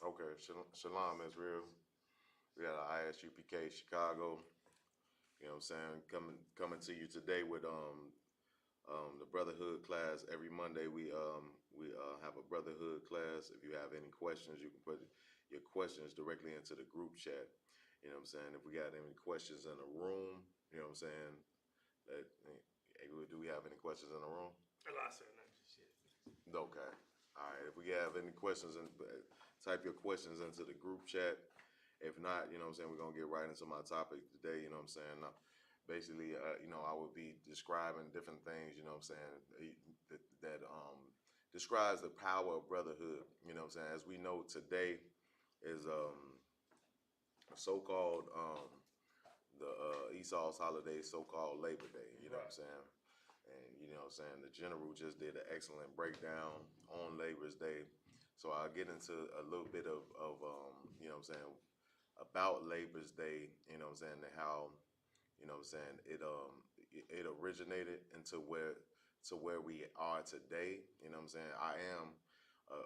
Okay, Shalom Israel. We got ISUPK Chicago. You know what I'm saying? Coming to you today with the Brotherhood class. Every Monday we have a Brotherhood class. If you have any questions, you can put your questions directly into the group chat. You know what I'm saying? If we got any questions in the room, you know what I'm saying? That, do we have any questions in the room? I said not just yet. Okay. All right. If we have any questions, type your questions into the group chat. If not, you know what I'm saying, we're going to get right into my topic today. You know what I'm saying? Basically, I would be describing different things, you know what I'm saying, that describes the power of brotherhood. You know what I'm saying? As we know, today is so-called the Esau's holiday, so-called Labor Day. You know what I'm saying? And you know what I'm saying, the general just did an excellent breakdown on Labor's Day. So I'll get into a little bit of you know what I'm saying, about Labor's Day, you know what I'm saying, and how, you know what I'm saying, it originated into where we are today. You know what I'm saying? I am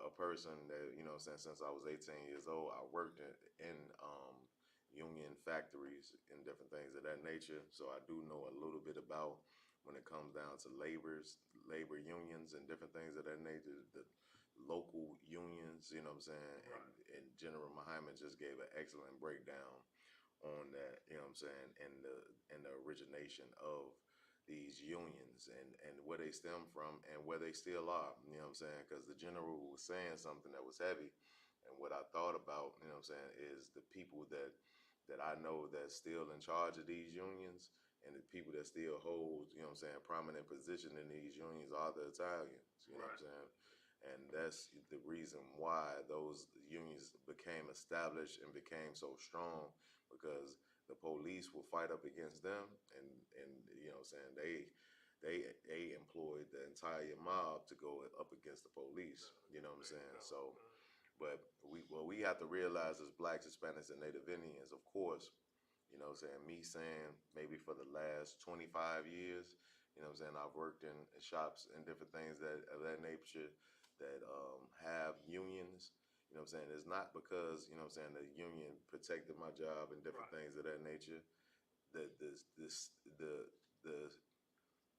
a person that, you know what I'm saying, since I was 18 years old, I worked in union factories and different things of that nature. So I do know a little bit about when it comes down to labor unions and different things of that nature, the local unions, you know what I'm saying? Right. And General Muhammad just gave an excellent breakdown on that, you know what I'm saying, and the origination of these unions and where they stem from and where they still are, you know what I'm saying? Because the general was saying something that was heavy, and what I thought about, you know what I'm saying, is the people that I know that's still in charge of these unions and the people that still hold, you know what I'm saying, prominent position in these unions are the Italians, you know what I'm saying? And that's the reason why those unions became established and became so strong, because the police will fight up against them, and you know what I'm saying, they employed the entire mob to go up against the police, you know what I'm saying? So, but what we have to realize as blacks, Hispanics, and Native Indians, of course, you know what I'm saying, me saying maybe for the last 25 years, you know what I'm saying, I've worked in shops and different things that of that nature that have unions. You know what I'm saying? It's not because, you know what I'm saying, the union protected my job and different things of that nature. The the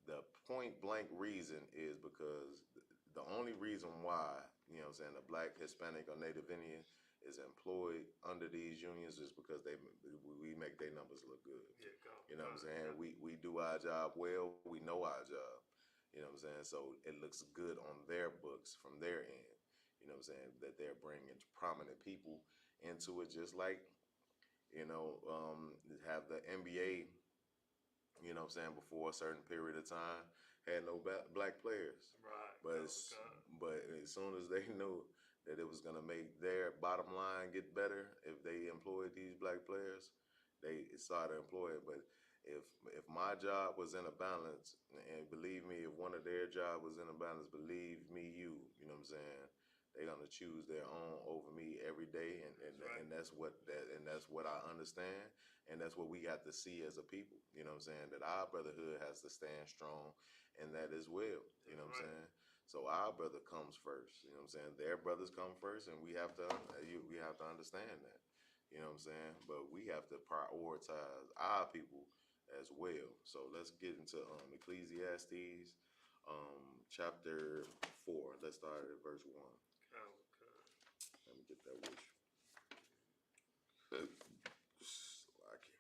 the point blank reason is because the only reason why, you know what I'm saying, a black, Hispanic, or Native Indian is employed under these unions is because we make their numbers look good. Yeah, go. You know what I'm saying? We do our job well, we know our job. You know what I'm saying? So it looks good on their books from their end. You know what I'm saying? That they're bringing prominent people into it, just like, you know, have the NBA, you know what I'm saying, before a certain period of time, had no black players. Right. But as soon as they knew that it was going to make their bottom line get better if they employed these black players, they started employing. But if my job was in a balance, and believe me, if one of their job was in a balance, believe me, you know what I'm saying, they're gonna choose their own over me every day, and that's what I understand, and that's what we got to see as a people. You know what I'm saying, that our brotherhood has to stand strong, and that as well. You know what I'm saying. So our brother comes first. You know what I'm saying. Their brothers come first, and we have to understand that. You know what I'm saying. But we have to prioritize our people as well. So let's get into Ecclesiastes, chapter 4. Let's start at verse 1. Let me get that with you. Slacky.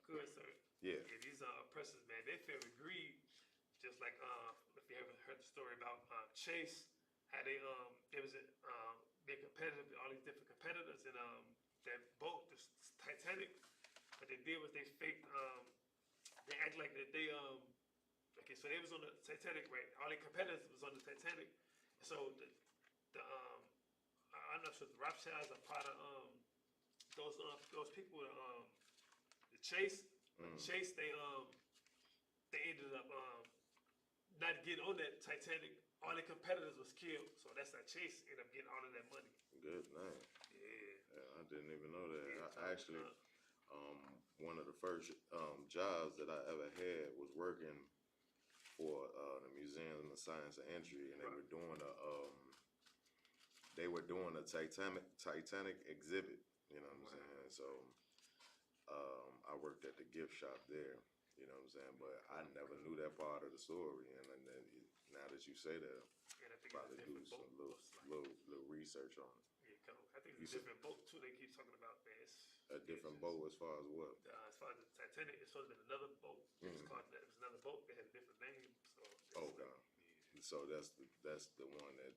Good, sir. Yeah. These oppressors, man, they feel greed. Just like if you ever heard the story about Chase, how they was being competitive with all these different competitors, and that boat, the Titanic. What they did was they faked. They act like that they okay, so they was on the Titanic, right? All their competitors was on the Titanic. So the I'm not sure if the Rothschilds are part of those people, the Chase. Chase, they ended up not getting on that Titanic. All their competitors was killed, so that's how Chase ended up getting all of that money. Good name. Yeah. I didn't even know that. Yeah, I actually, one of the first jobs that I ever had was working for the Museum of Science and Entry, and Right. they were doing a Titanic exhibit. You know what I'm Right. saying? So I worked at the gift shop there. You know what I'm saying? But I never knew that part of the story, and then now that you say that, And I think it's a probably do different boat. some Looks like. little research on it. Yeah, I think You it's a said different boat too. They keep talking about, man. a It's different just boat as far as what? as far as the Titanic, it's supposed to be another boat. It was Mm. called that. It was another boat. They had a different name. So it's Okay. like, yeah, So that's the one that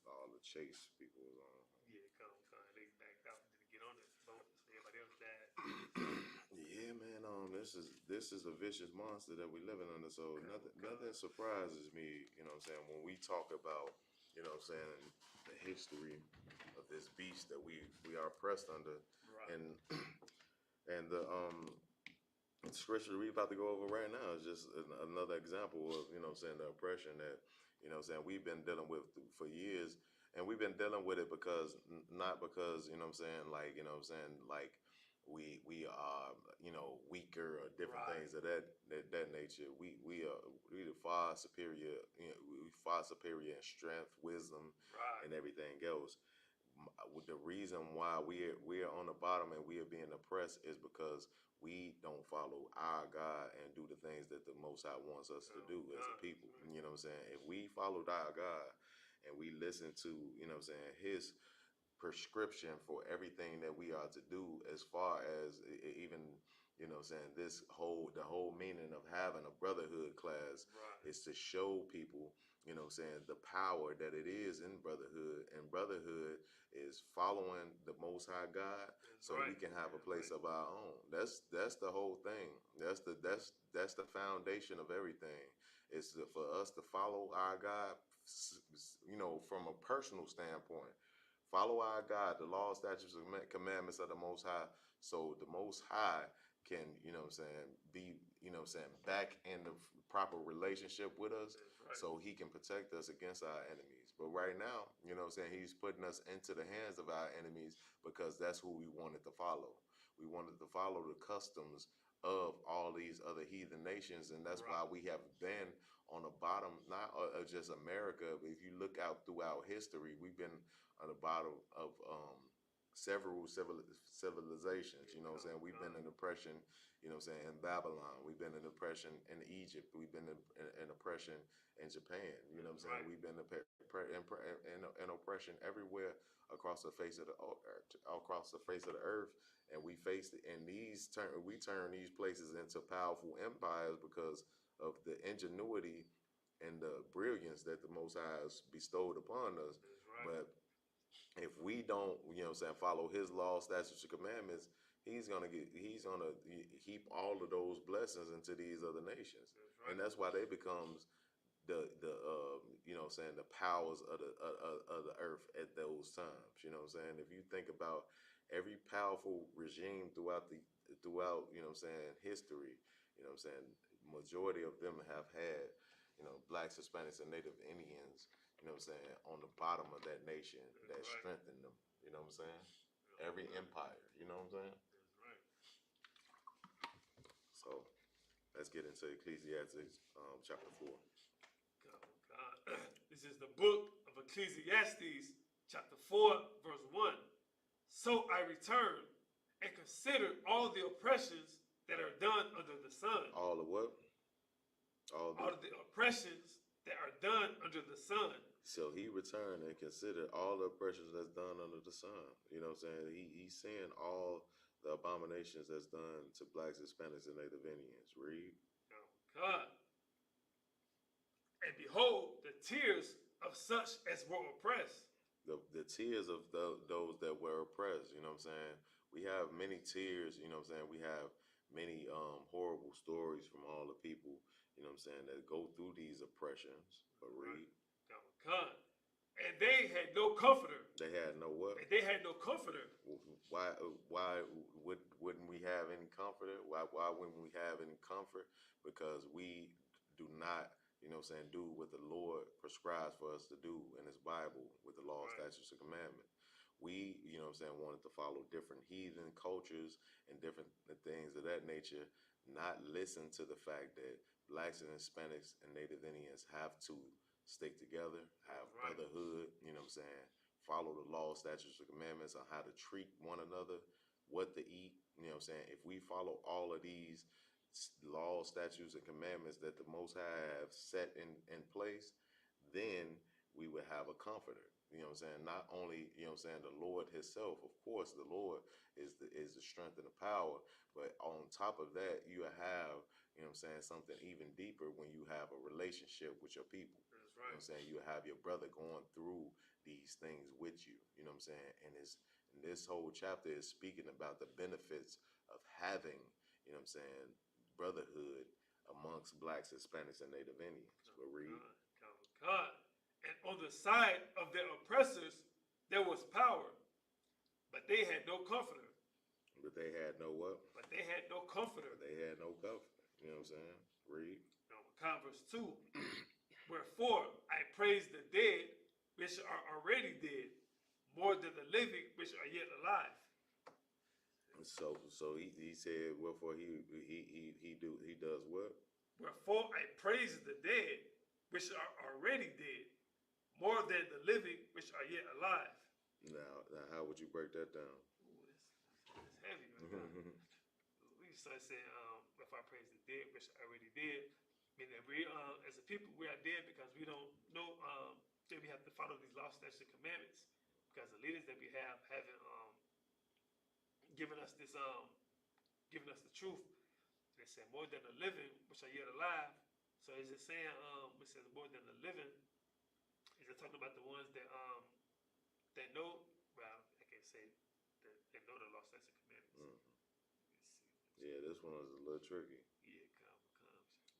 all the chase people was on. yeah, come. They backed out and didn't get on this boat. So everybody else died. Yeah, man. This is a vicious monster that we living under. So nothing Come. surprises me. You know what I'm saying, when we talk about, you know what I'm saying, the history of this beast that we are oppressed under, Right. and and the scripture we about to go over right now is just another example of, you know what I'm saying, the oppression that, you know what I'm saying, we've been dealing with for years. And we've been dealing with it because, not because, you know what I'm saying, like, you know what I'm saying, like we are, weaker or different Right. things of that nature. We the far superior, we far superior in strength, wisdom, Right. and everything else. The reason why we're on the bottom and we are being oppressed is because we don't follow our God and do the things that the Most High wants us to do as a people. Right. You know what I'm saying? If we followed our God and we listen to, you know what I'm saying, His prescription for everything that we are to do, as far as even, you know what I'm saying, the whole meaning of having a brotherhood class Right. is to show people, you know what I'm saying, the power that it is in brotherhood. And brotherhood is following the Most High God, That's so we right. can have a That's place right. of our own. That's the whole thing. That's the foundation of everything. Is for us to follow our God, from a personal standpoint. Follow our God, the law, statutes, and commandments of the Most High, so the Most High can, you know what I'm saying, be, you know what I'm saying, back in the proper relationship with us, That's right. so He can protect us against our enemies. But right now, you know what I'm saying, He's putting us into the hands of our enemies because that's who we wanted to follow. We wanted to follow the customs of all these other heathen nations, and that's Right. why we have been on the bottom, not of just America, but if you look out throughout history, we've been on the bottom of several civilizations. You know what I'm saying? We've been in oppression, you know what I'm saying, in Babylon. We've been in oppression in Egypt. We've been in oppression in Japan. You know what I'm saying? Right. We've been in oppression everywhere across the face of the earth, across the face of the earth. And we faced it, and we turn these places into powerful empires because of the ingenuity and the brilliance that the Most High has bestowed upon us. That's right. But if we don't, you know what I'm saying, follow His law, statutes, and commandments, he's gonna heap all of those blessings into these other nations. That's And right. that's why they becomes the you know what I'm saying, the powers of the earth at those times. You know what I'm saying? If you think about every powerful regime throughout, you know what I'm saying, history, you know what I'm saying, majority of them have had, blacks, Hispanics, and Native Indians, you know what I'm saying, on the bottom of that nation That's that right. strengthened them. You know what I'm saying? Oh, Every God. empire, you know what I'm saying? That's right. So let's get into Ecclesiastes chapter 4. God. This is the book of Ecclesiastes, chapter 4, verse 1. So I returned and considered all the oppressions that are done under the sun. All the what? All of the oppressions that are done under the sun. So he returned and considered all the oppressions that's done under the sun. You know what I'm saying? He's seeing all the abominations that's done to blacks, Hispanics, and Native Indians. Read. Oh, God. And behold, the tears of such as were oppressed. The tears of those that were oppressed. You know what I'm saying? We have many tears. You know what I'm saying? We have many horrible stories from all the people, you know what I'm saying, that go through these oppressions. But Right. read. Oh, God. And they had no comforter. They had no what? And they had no comforter. Why wouldn't we have any comforter? Why wouldn't we have any comfort? Because we do not, you know what I'm saying, do what the Lord prescribes for us to do in His Bible with the law, Right. statutes, and commandments. we, wanted to follow different heathen cultures and different things of that nature, not listen to the fact that blacks and Hispanics and Native Indians have to stick together, have That's right. brotherhood, follow the law, statutes, and commandments on how to treat one another, what to eat, If we follow all of these laws, statutes, and commandments that the Most High have set in place, then we would have a comforter. Not only, the Lord Himself, of course, the Lord is the strength and the power, but on top of that, you have, something even deeper when you have a relationship with your people. That's right. You have your brother going through these things with you. And this whole chapter is speaking about the benefits of having, brotherhood amongst blacks, Hispanics, and Native Indians. But read. God. And on the side of their oppressors, there was power, but they had no comforter. But they had no what? But they had no comforter. But they had no comfort. You know what I'm saying? Read. Verse 2. Wherefore I praise the dead which are already dead, more than the living which are yet alive. So he said, wherefore he does what? Wherefore I praise the dead which are already dead, more than the living which are yet alive. Now how would you break that down? Ooh, that's heavy right now. We start saying, if I praise the dead which are already dead, meaning that we, as a people, we are dead because we don't know that we have to follow these laws, statutes, and commandments, because the leaders that we have haven't given us this, given us the truth. They say more than the living which are yet alive. So is it saying, it says more than the living? Is it talking about the ones that know? Well, I can't say that they know the law, statutes, and commandments. Yeah, this one is a little tricky. Yeah,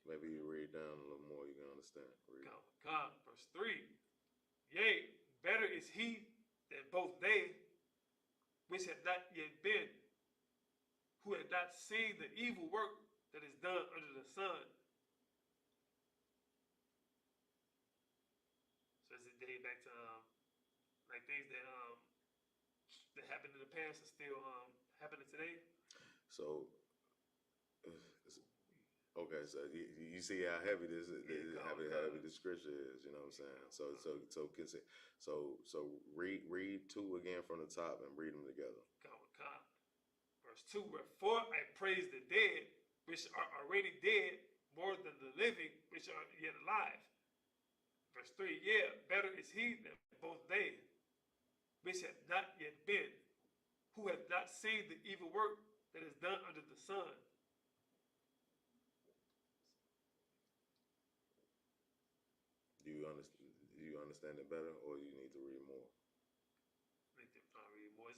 maybe you read down a little more, you can understand. Read. Verse 3. Yea, better is he than both they which have not yet been, who have not seen the evil work that is done under the sun. So is it day back to like things that happened in the past are still happening today? So okay, so you see how heavy this is, heavy the scripture is. You know what I'm saying? So read 2 again from the top and read them together. Verse 2. Wherefore I praise the dead which are already dead, more than the living which are yet alive. Verse 3. Yeah, better is he than both they which have not yet been, who have not seen the evil work that is done under the sun. Do you understand it better, or you need to read more? Read more.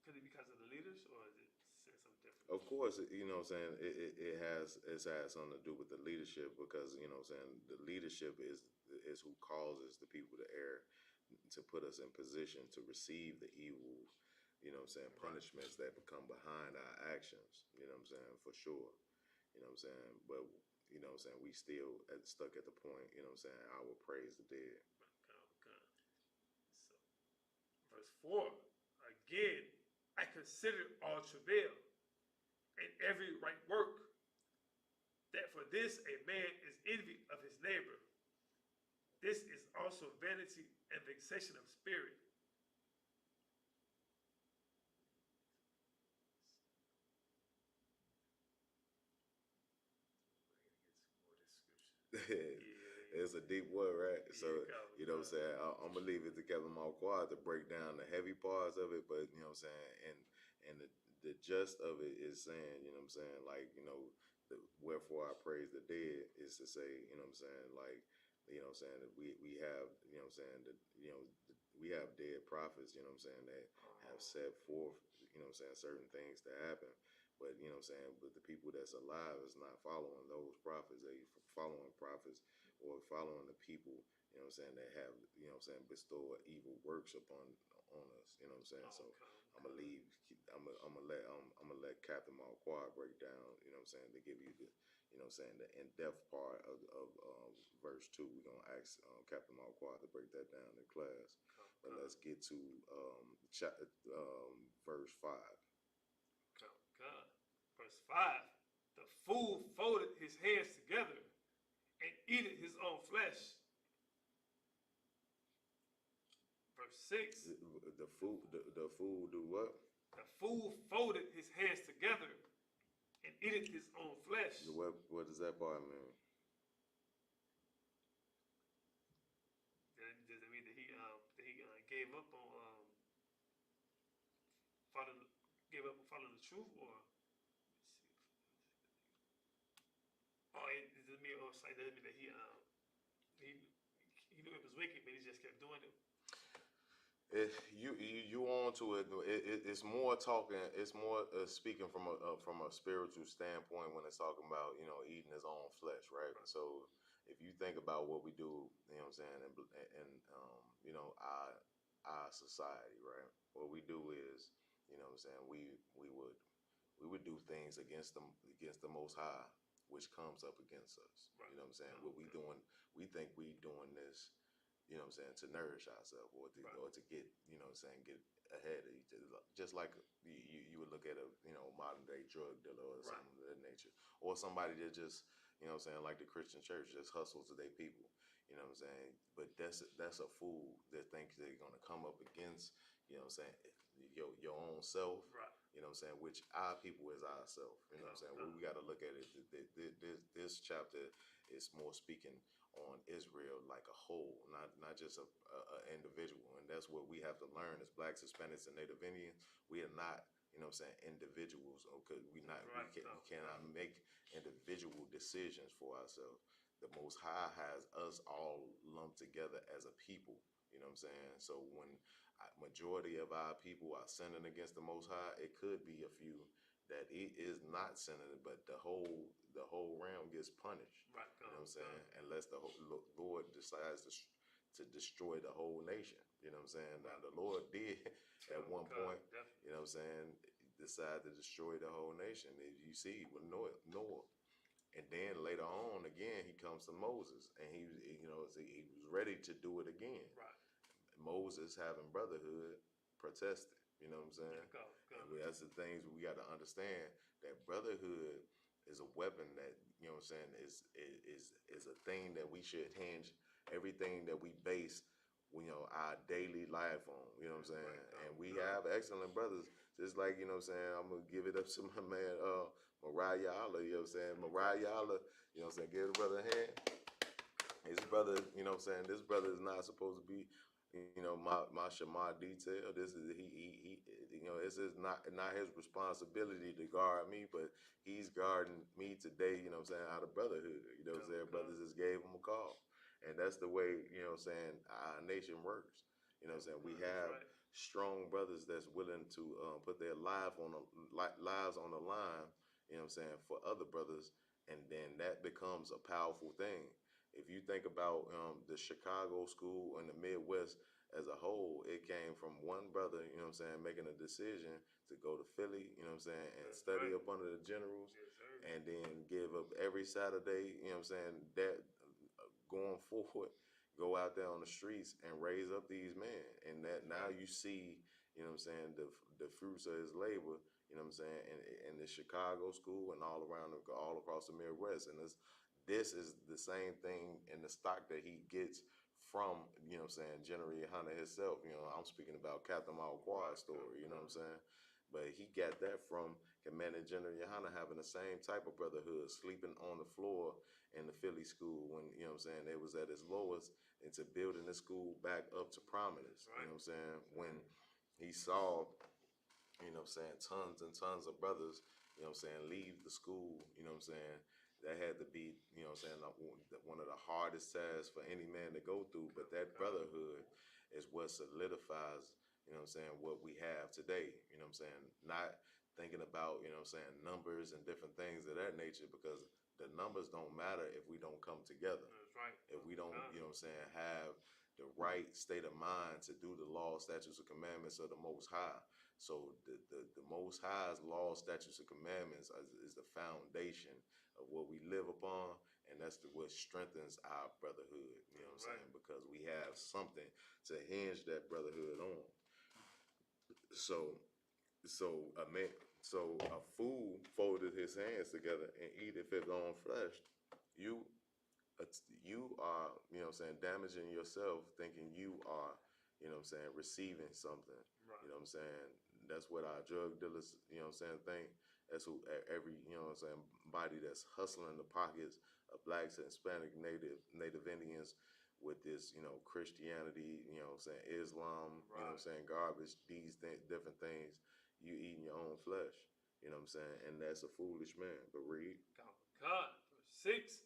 Could it be because of the leaders, or is it saying something different? Of course, you know what I'm saying. It has something to do with the leadership, because you know what I'm saying, the leadership is who causes the people to err, to put us in position to receive the evil, you know what I'm saying, punishments that become behind our actions. You know what I'm saying, for sure. You know what I'm saying, but you know what I'm saying, we still stuck at the point. You know what I'm saying, I will praise the dead. So, verse 4. Again, I consider all travail and every right work, that for this a man is envy of his neighbor. This is also vanity and vexation of spirit. It's a deep word, right? So, you know what I'm saying, I'm going to leave it to Kevin Marquardt to break down the heavy parts of it, but, you know what I'm saying, and the gist of it is saying, you know what I'm saying, like, you know, wherefore I praise the dead is to say, you know what I'm saying, like, you know what I'm saying, that we have, you know what I'm saying, that, you know, we have dead prophets, you know what I'm saying, that have set forth, you know what I'm saying, certain things to happen. But, you know what I'm saying, but the people that's alive is not following those prophets. They following prophets or following the people, you know what I'm saying, that have, you know what I'm saying, bestowed evil works on us, you know what I'm saying. So I'm gonna let Captain Marquardt break down, you know what I'm saying, to give you the, you know what I'm saying, the in-depth part of verse 2. We're gonna ask Captain Marquardt to break that down in class. But let's get to verse 5. God, God. Verse 5. The fool folded his hands together and eated his own flesh. Verse 6. The fool do what? The fool folded his hands together and eateth his own flesh. What does that part mean? Does it mean that he gave up on following gave up on following the truth, or does it mean, or does it mean that he he knew it was wicked, but he just kept doing it? You on to it. It's more talking. It's more speaking from a spiritual standpoint when it's talking about eating his own flesh, right? Right. So if you think about what we do, what I'm saying, and our society, right? What we do is, what I'm saying, we would do things against the Most High, which comes up against us. Right. You know what I'm saying? Oh, What we okay. doing? We think we doing this, what I'm saying, to nourish ourselves Right. or to get, what I'm saying, get ahead of each other. Just like you would look at a, modern day drug dealer or Right. something of that nature. Or somebody that just, what I'm saying, like the Christian church, just hustles to their people. You know what I'm saying? But that's a fool that thinks they're gonna come up against, what I'm saying, your own self. Right. You know what I'm saying? Which our people is ourself. You know what I'm saying? We got to look at it. This chapter is more speaking on Israel like a whole, not just a individual. And that's what we have to learn as Blacks, Hispanics, and Native Indians. We are not, what I'm saying, individuals. Okay, Right. we cannot make individual decisions for ourselves. The Most High has us all lumped together as a people. You know what I'm saying? So when majority of our people are sinning against the Most High, it could be a few that it is not sinning, but the whole realm gets punished. Right. You know what I'm saying? Unless the Lord decides to destroy the whole nation. You know what I'm saying? Now the Lord did at one point. Definitely. You know what I'm saying? Decide to destroy the whole nation. As you see with Noah. And then later on, again, he comes to Moses, and he was ready to do it again. Right. Moses having brotherhood protested. You know what I'm saying? Go. And that's the things we got to understand, that brotherhood is a weapon that, what I'm saying, is a thing that we should hinge everything that we base our daily life on. You know what I'm saying? Right. And we have excellent brothers. Just like, what I'm saying, I'm gonna give it up to my man Mariah Allah, you know what I'm saying? Mariah Allah, you know what I'm saying, give the brother a hand. His brother, you know what I'm saying, this brother is not supposed to be, my Shema detail. This is he this is not his responsibility to guard me, but he's guarding me today, you know what I'm saying, out of brotherhood. You know what I'm saying? Brothers just gave him a call. And that's the way, what I'm saying, our nation works. You know what I'm saying? We have strong brothers that's willing to put their lives on the line, you know what I'm saying, for other brothers, and then that becomes a powerful thing. If you think about the Chicago school and the Midwest as a whole, it came from one brother, you know what I'm saying, making a decision to go to Philly, you know what I'm saying, and study up under the generals, and then give up every Saturday, you know what I'm saying, that going forward, go out there on the streets and raise up these men. And that now you see, you know what I'm saying, the fruits of his labor, you know what I'm saying, in the Chicago school and all across the Midwest. And this is the same thing in the stock that he gets from, you know what I'm saying, General Hunter himself. You know, I'm speaking about Captain Malquad's story, you know what I'm saying? But he got that from Commander General Yohana having the same type of brotherhood, sleeping on the floor in the Philly school when, you know what I'm saying, it was at its lowest, into building the school back up to prominence. You know what I'm saying? When he saw, you know what I'm saying, tons and tons of brothers, you know what I'm saying, leave the school, you know what I'm saying, that had to be, you know what I'm saying, one of the hardest tasks for any man to go through. But that brotherhood is what solidifies, you know what I'm saying, what we have today. You know what I'm saying? Not thinking about, you know what I'm saying, numbers and different things of that nature, because the numbers don't matter if we don't come together. That's right. If we don't, you know what I'm saying, have the right state of mind to do the law, statutes, and commandments of the Most High. So the Most High's law, statutes, and commandments is the foundation of what we live upon, and that's what strengthens our brotherhood. You know what I'm Right. saying? Because we have something to hinge that brotherhood on. So, so a fool folded his hands together and eateth his own flesh. You, you are, you know what I'm saying, damaging yourself, thinking you are, you know what I'm saying, receiving something. Right. You know what I'm saying? That's what our drug dealers, you know what I'm saying, think. That's who every, you know what I'm saying, body that's hustling the pockets of blacks and Hispanic native Indians with this, you know, Christianity, you know what I'm saying, Islam, you know what Right. I'm saying, garbage, these different things, you eating your own flesh. You know what I'm saying? And that's a foolish man. But read. God. Verse 6.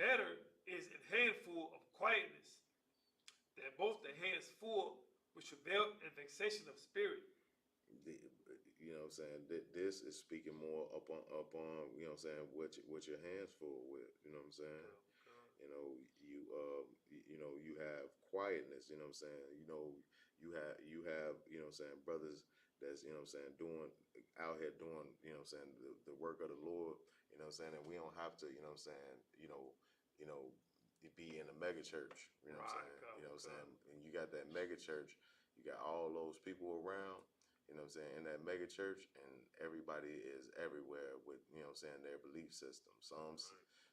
Better is a handful of quietness than both the hands full with travail and vexation of spirit. You know what I'm saying? This is speaking more upon you know what I'm saying, what your hands full with. You know what I'm saying? God. You know, you know, you have quietness, you know what I'm saying? You know, you have, you know what I'm saying, brothers that's, you know what I'm saying, doing out here doing, you know what I'm saying, the work of the Lord, you know what I'm saying, and we don't have to, you know what I'm saying, you know, be in a mega church, you know what I'm Right. saying? God. You know what I'm saying? And you got that mega church, you got all those people around, you know what I'm saying, in that mega church, and everybody is everywhere with, you know what I'm saying, their belief system. Right.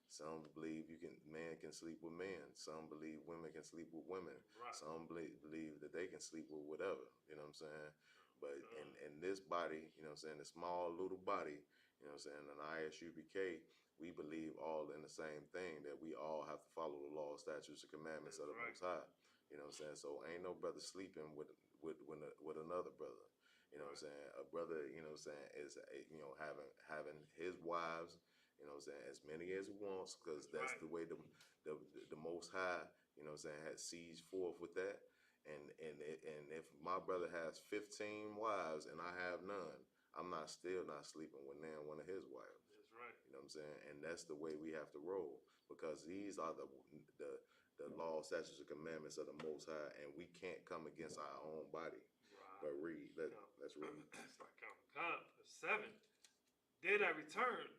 Some believe man can sleep with men. Some believe women can sleep with women. Right. Some believe that they can sleep with whatever. You know what I'm saying? But God. in this body, you know what I'm saying, the small little body, you know what I'm saying, an ISUBK, we believe all in the same thing, that we all have to follow the law, statutes, and commandments That's of the right. Most High. You know what I'm saying? So ain't no brother sleeping with another brother. You know what Right. I'm saying? A brother, you know what I'm saying, is, you know, having his wives, you know what I'm saying, as many as he wants, because That's that's right. the way the Most High, you know what I'm saying, has seized forth with that. And if my brother has 15 wives and I have none, I'm not still not sleeping with one of his wives. That's right. You know what I'm saying? And that's the way we have to roll, because these are the the law, statutes, and commandments of the Most High, and we can't come against our own body. Right. But read, let's read. It's like God. Verse 7. Then I returned,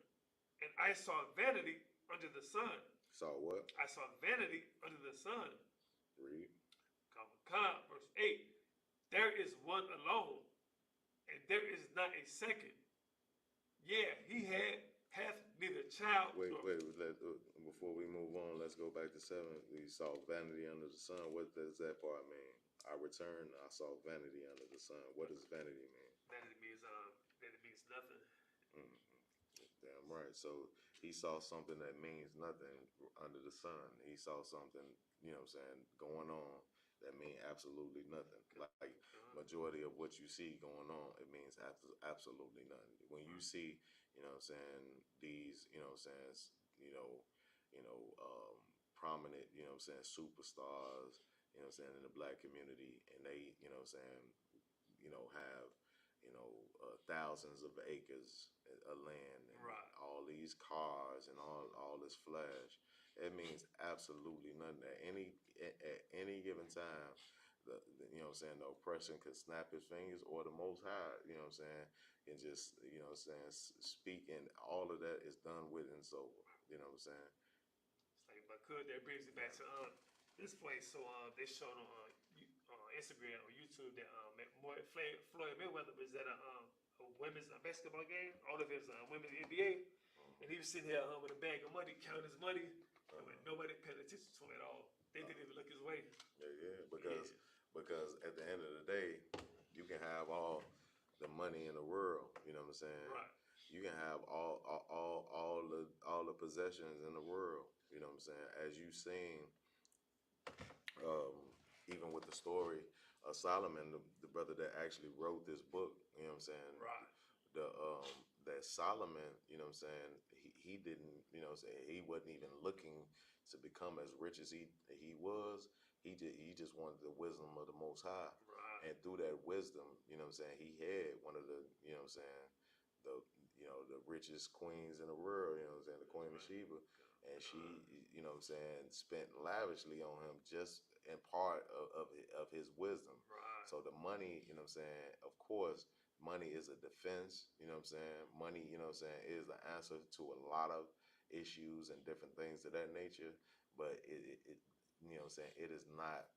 and I saw vanity under the sun. Saw what? I saw vanity under the sun. Read. Verse 8. There is one alone, and there is not a second. Yeah, he hath neither child Wait, nor. before we move on, let's go back to 7. We saw vanity under the sun. What does that part mean? I returned, I saw vanity under the sun. What does vanity mean? That it means nothing. Mm, damn right. So he saw something that means nothing under the sun. He saw something, you know what I'm saying, going on that mean absolutely nothing. Like majority of what you see going on, it means absolutely nothing. When you see, you know what I'm saying, these, you know what I'm saying, you know, you know, prominent, you know what I'm saying, superstars, you know what I'm saying, in the black community, and they, you know what I'm saying, have, thousands of acres of land and Right. all these cars and all this flash. It means absolutely nothing. At any given time, you know what I'm saying, the oppression could snap his fingers, or the Most High, you know what I'm saying, can just, you know what I'm saying, speak, and all of that is done with and so, you know what I'm saying. It's like, but could that brings it back to this place? So they showed on Instagram or YouTube that Floyd Mayweather was at a women's basketball game. All of his women's NBA, and he was sitting here with a bag of money, counting his money, and with nobody paying attention to him at all. They didn't even look his way. Yeah, Yeah. because at the end of the day, you can have all the money in the world. You know what I'm saying? Right. You can have all the possessions in the world. You know what I'm saying? As you seen, um, even with the story of Solomon, the brother that actually wrote this book. You know what I'm saying? Right. That Solomon, you know what I'm saying, he didn't, you know what I'm saying, he wasn't even looking to become as rich as he was. He just wanted the wisdom of the Most High. Right. And through that wisdom, you know what I'm saying, he had one of the, you know what I'm saying, the the richest queens in the world, you know what I'm saying, the Queen of Sheba. And she, you know what I'm saying, spent lavishly on him, just in part of his wisdom. Right. So the money, you know what I'm saying, of course, money is a defense, you know what I'm saying? Money, you know what I'm saying, is the answer to a lot of issues and different things of that nature. But it you know what I'm saying, it is not,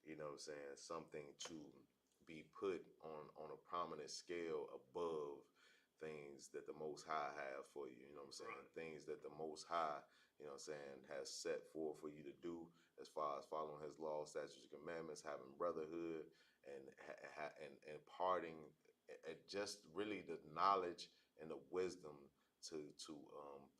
you know what I'm saying, something to be put on a prominent scale above things that the Most High have for you. You know what I'm saying? Right. Things that the Most High, you know what I'm saying, has set forth for you to do as far as following His law, statutes, and commandments, having brotherhood, and and imparting just really the knowledge and the wisdom to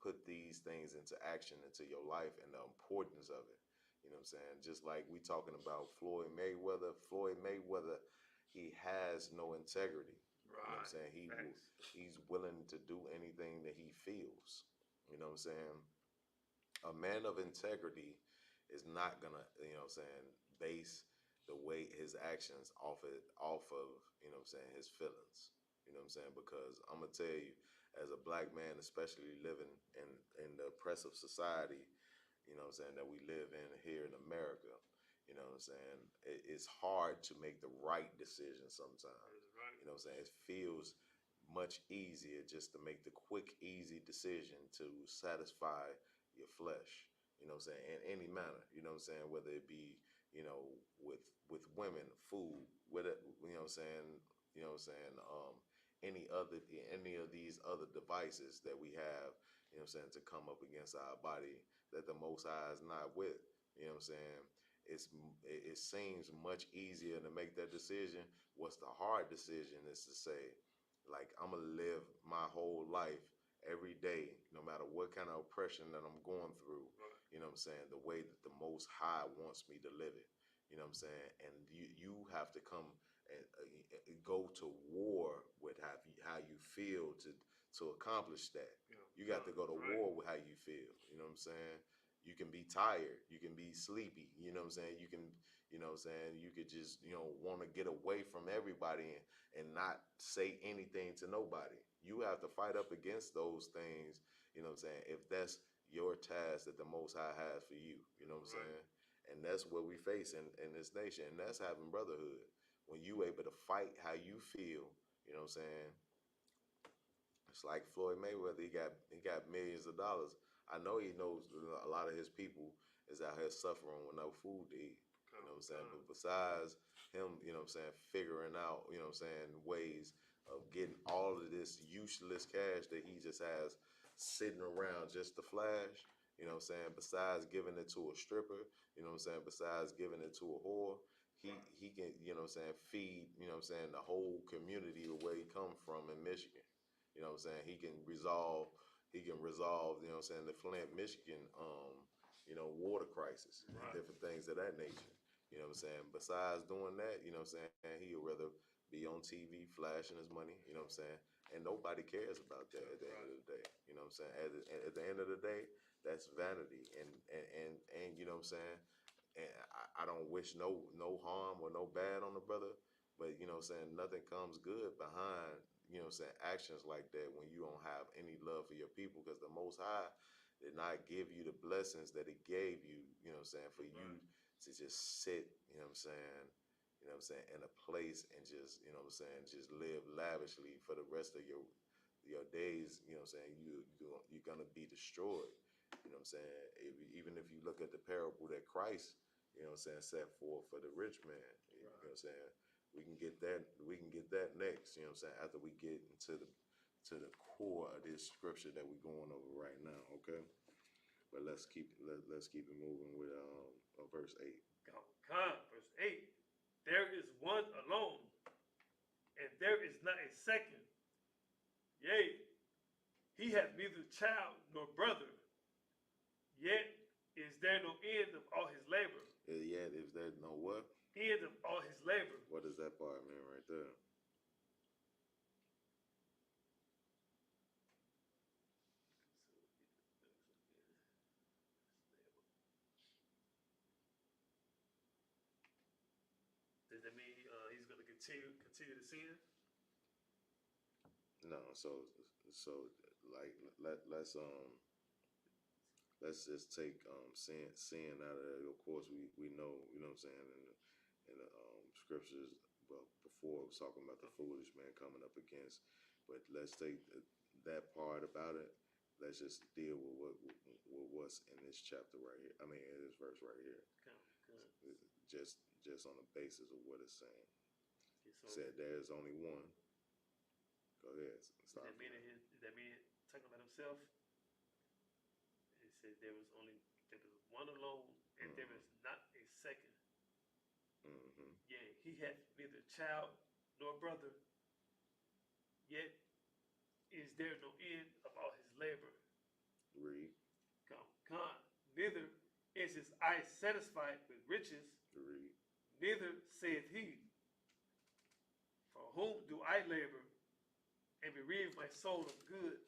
put these things into action into your life and the importance of it. You know what I'm saying? Just like we talking about Floyd Mayweather. Floyd Mayweather, he has no integrity. You know what I'm Right. saying? Facts. He's willing to do anything that he feels. You know what I'm saying? A man of integrity is not gonna, you know what I'm saying, base the way his actions off of, you know what I'm saying, his feelings. You know what I'm saying? Because I'm gonna tell you, as a black man, especially living in the oppressive society, you know what I'm saying, that we live in here in America, you know what I'm saying, it's hard to make the right decision sometimes. That's right. You know what I'm saying? It feels much easier just to make the quick, easy decision to satisfy your flesh. You know what I'm saying? In any manner. You know what I'm saying? Whether it be, you know, with women, food, with it, you know what I'm saying? You know what I'm saying? Any other any of these other devices that we have, you know what I'm saying, to come up against our body that the Most High is not with. You know what I'm saying? It's it seems much easier to make that decision. What's the hard decision is to say, like, I'm gonna live my whole life every day, no matter what kind of oppression that I'm going through. Right. You know what I'm saying? The way that the Most High wants me to live it. You know what I'm saying? And you have to come and go to war with how you feel to accomplish that. Yeah. You got to go to Right. war with how you feel. You know what I'm saying? You can be tired. You can be sleepy. You know what I'm saying? You can, you know what I'm saying? You could just, you know, want to get away from everybody and not say anything to nobody. You have to fight up against those things, you know what I'm saying, if that's your task that the Most High has for you, you know what I'm Right. saying? And that's what we face in this nation, and that's having brotherhood. When you able to fight how you feel, you know what I'm saying, it's like Floyd Mayweather. He got millions of dollars. I know he knows a lot of his people is out here suffering with no food to eat. You know what I'm saying? Come. But besides him, you know what I'm saying, figuring out, you know what I'm saying, ways of getting all of this useless cash that he just has sitting around just to flash, you know what I'm saying, besides giving it to a stripper, you know what I'm saying, besides giving it to a whore, he can, you know what I'm saying, feed, you know what I'm saying, the whole community of where he come from in Michigan. You know what I'm saying? He can resolve, you know what I'm saying, the Flint, Michigan, you know, water crisis and Right. different things of that nature. You know what I'm saying? Besides doing that, you know what I'm saying, he'll rather be on TV flashing his money, you know what I'm saying? And nobody cares about that at the end of Right. the day. You know what I'm saying? At the end of the day, that's vanity. And you know what I'm saying? And I don't wish no harm or no bad on the brother, but you know what I'm saying, nothing comes good behind, you know what I'm saying, actions like that when you don't have any love for your people, because the Most High did not give you the blessings that He gave you, you know what I'm saying, for you Right. to just sit, you know what I'm saying, you know what I'm saying, in a place and just, you know what I'm saying, just live lavishly for the rest of your days. You know what I'm saying, you're gonna be destroyed. You know what I'm saying? Even if you look at the parable that Christ, you know what I'm saying, set forth for the rich man, you know Right. what I'm saying? We can get that next, you know what I'm saying, after we get into the core of this scripture that we're going over right now, okay? But let's keep it moving with verse 8. Come. Verse 8. There is one alone, and there is not a second. Yea, he hath neither child nor brother, yet is there no end of all his labor. Yet if there's no what? End of all his labor. What does that part mean right there? Does that mean he's going to continue to sin? No, so like let's just take sin out of that. Of course, we know, you know what I'm saying, in the scriptures, well, before it was talking about the foolish man coming up against, but let's take that part about it let's just deal with what's in this chapter right here. I mean, in this verse right here. Just on the basis of what it's saying. So Said there is only one. Go ahead. Start. That mean talking about himself? It said there was one alone, and there is not a second. Yea, he hath neither child nor brother, yet is there no end of all his labor. Read. Come. Neither is his eye satisfied with riches. Read. Neither saith he, for whom do I labor and bereave my soul of good?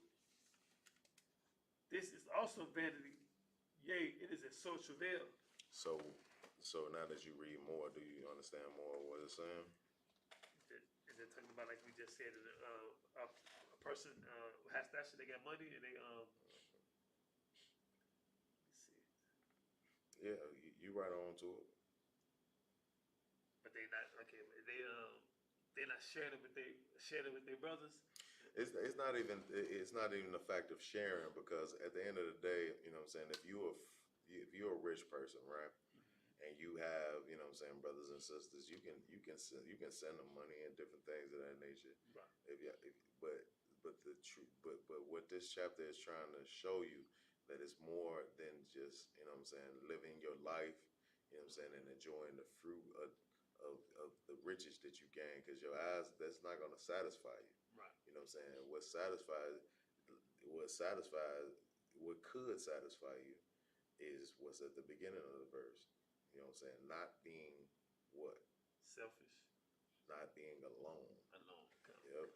This is also vanity. Yea, it is a sore travail. So now that you read more, do you understand more of what it's saying? Is it talking about, like we just said, a person has stashed, they got money, and they let's see, Yeah, you right on to it. but they not okay. They not sharing it with their brothers. It's not even the fact of sharing, because at the end of the day, you know what I'm saying, if you're a rich person, right? And you have, you know what I'm saying, brothers and sisters, you can send them money and different things of that nature. Right. But what this chapter is trying to show you, that it's more than just, you know what I'm saying, living your life, you know what I'm saying, and enjoying the fruit of the riches that you gain, because your eyes, that's not going to satisfy you. Right. You know what I'm saying? What could satisfy you is what's at the beginning of the verse. You know what I'm saying? Not being what? Selfish. Not being alone. Alone. Yep.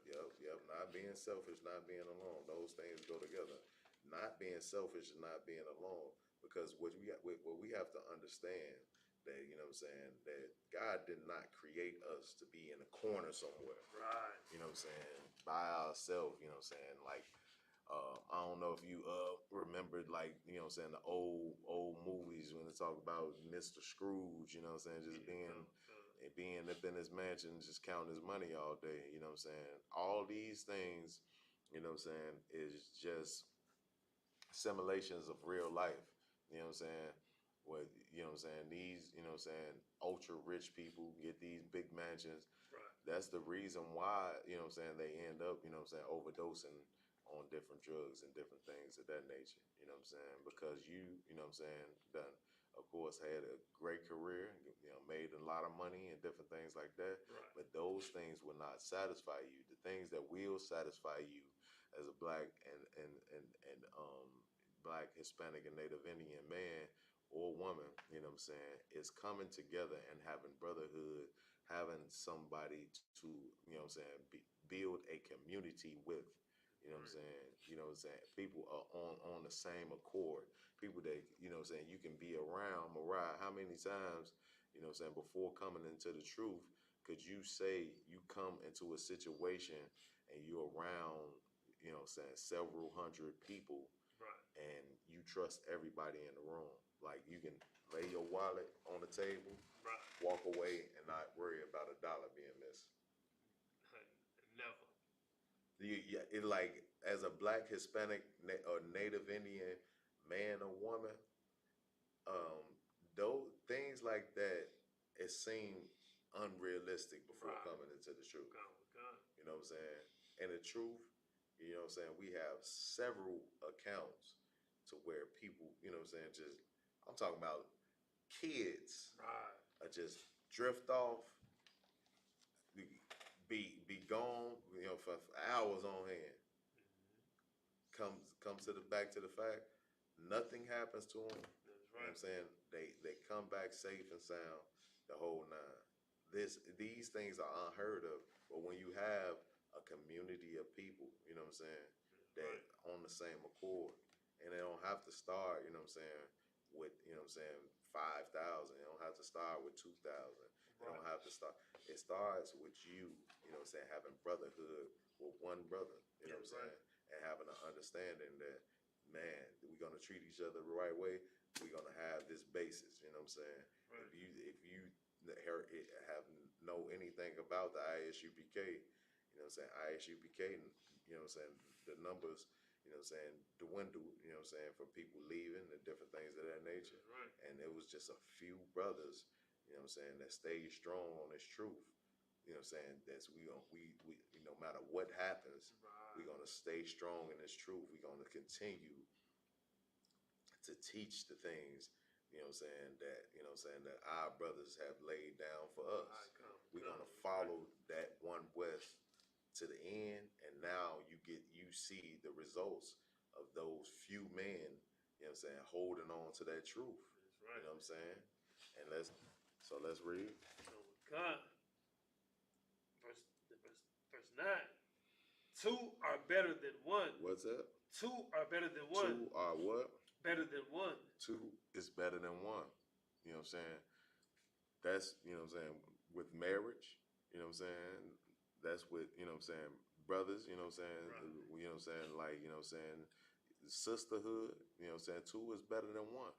Not being selfish, not being alone. Those things go together. Not being selfish and not being alone. Because what we have to understand, that, you know what I'm saying, that God did not create us to be in a corner somewhere. Right. You know what I'm saying? By ourselves, you know what I'm saying? Like, I don't know if you remembered, like, you know what I'm saying, the old movies when they talk about Mr. Scrooge, you know what I'm saying, just being up in his mansion, just counting his money all day, you know what I'm saying? All these things, you know what I'm saying, is just simulations of real life. You know what I'm saying? What, you know what I'm saying? These, you know what I'm saying, ultra rich people get these big mansions. Right. That's the reason why, you know what I'm saying, they end up, you know what I'm saying, overdosing on different drugs and different things of that nature. You know what I'm saying? Because you know what I'm saying, done, of course, had a great career, you know, made a lot of money and different things like that. Right. But those things will not satisfy you. The things that will satisfy you as a black and black, Hispanic, and Native Indian man or woman, you know what I'm saying, is coming together and having brotherhood, having somebody to, you know what I'm saying, build a community with. You know what I'm saying? You know what I'm saying? People are on the same accord. People that, you know what I'm saying, you can be around. Mariah, how many times, you know what I'm saying, before coming into the truth, could you say you come into a situation and you're around, you know what I'm saying, several hundred people, Right. and you trust everybody in the room? Like, you can lay your wallet on the table, Right. walk away, and not worry about $1 being missing. Never. It, like, as a black, Hispanic, or Native Indian man or woman, those things like that, it seemed unrealistic before Right. coming into the truth. God. You know what I'm saying? And the truth, you know what I'm saying, we have several accounts to where people, you know what I'm saying, just, I'm talking about kids, Right. are just drift off, be gone, you know, for hours on hand. Comes to the back to the fact, nothing happens to them. That's You know right. what I'm saying? They come back safe and sound, the whole nine. These things are unheard of, but when you have a community of people, you know what I'm saying, that Right. on the same accord, and they don't have to start, you know what I'm saying, with, you know what I'm saying, 5,000. They don't have to start with 2,000. They don't have to start. It starts with you, you know what I'm saying, having brotherhood with one brother, you know what I'm saying, and having an understanding that, man, we're gonna treat each other the right way. We're gonna have this basis, you know what I'm saying. Right. If you have know anything about the ISUPK, you know what I'm saying, ISUPK, you know what I'm saying, the numbers, you you know what I'm saying, dwindled, you know what I'm saying, for people leaving and different things of that nature. That's right. And it was just a few brothers, you know what I'm saying, that stayed strong on this truth. You know what I'm saying? That's we no matter what happens, we're Right. gonna stay strong in this truth. We're gonna continue to teach the things, you know what I'm saying, that you know what I'm saying that our brothers have laid down for us. Right. Come. We're Come. gonna Right. follow that one with to the end, and now you see the results of those few men, you know what I'm saying, holding on to that truth. That's You right. know what I'm saying? And let's read. Oh God. Verse 9. Two are better than one. What's up? Two are better than one. Two are what? Better than one. Two is better than one. You know what I'm saying? That's, you know what I'm saying, with marriage, you know what I'm saying? That's with, you know what I'm saying, brothers, you know what I'm saying? Right. You know what I'm saying? Like, you know what I'm saying? Sisterhood, you know what I'm saying? Two is better than one.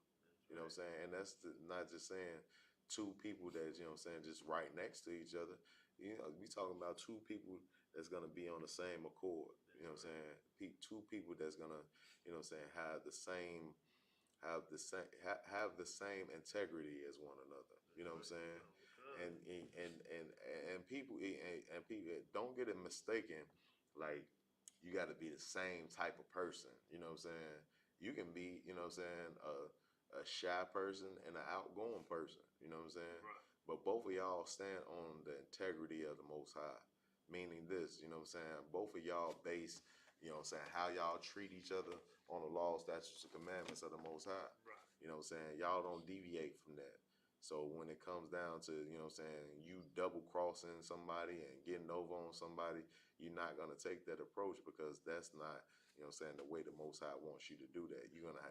You know what I'm saying? And that's not just saying two people that, you know what I'm saying, just right next to each other. You know, we talking about two people that's going to be on the same accord. You know what I'm saying? Two people that's going to, you know what I'm saying, have the same integrity as one another. You know what I'm saying? Come. And people don't get it mistaken. Like, you got to be the same type of person. You know what I'm saying? You can be, you know what I'm saying, a shy person and an outgoing person. You know what I'm saying? Right. But both of y'all stand on the integrity of the Most High. Meaning this, you know what I'm saying? Both of y'all base, you know what I'm saying, how y'all treat each other on the law, statutes, and commandments of the Most High. Right. You know what I'm saying? Y'all don't deviate from that. So when it comes down to, you know what I'm saying, you double crossing somebody and getting over on somebody, you're not going to take that approach, because that's not, you know what I'm saying, the way the Most High wants you to do that. You're gonna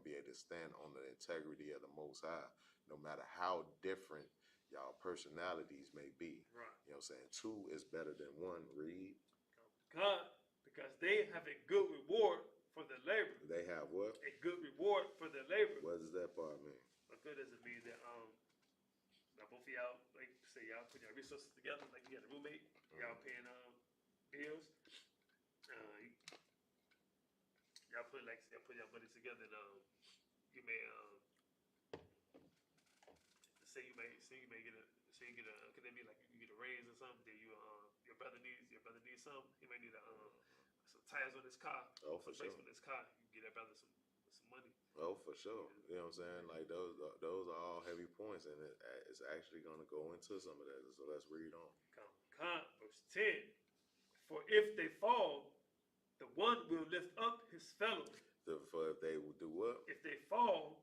be able to stand on the integrity of the Most High, no matter how different y'all personalities may be. Right. You know what I'm saying? Two is better than one. Read. God, because they have a good reward for their labor. They have what? A good reward for their labor. What does that part mean? But good doesn't mean that now both of y'all, like say y'all put your resources together, like you got a roommate, y'all paying bills. Y'all put like y'all put your money together, and you may say you may get a say you get a could it be like you get a raise or something? Then your brother needs something. He may need some tires on his car, Oh, some for sure. brakes on his car. You get that brother some money. Oh, for sure. You know what I'm saying? Like those are all heavy points, and it's actually going to go into some of that. So let's read on. Verse 10. For if they fall, the one will lift up his fellow. For if they will do what? If they fall,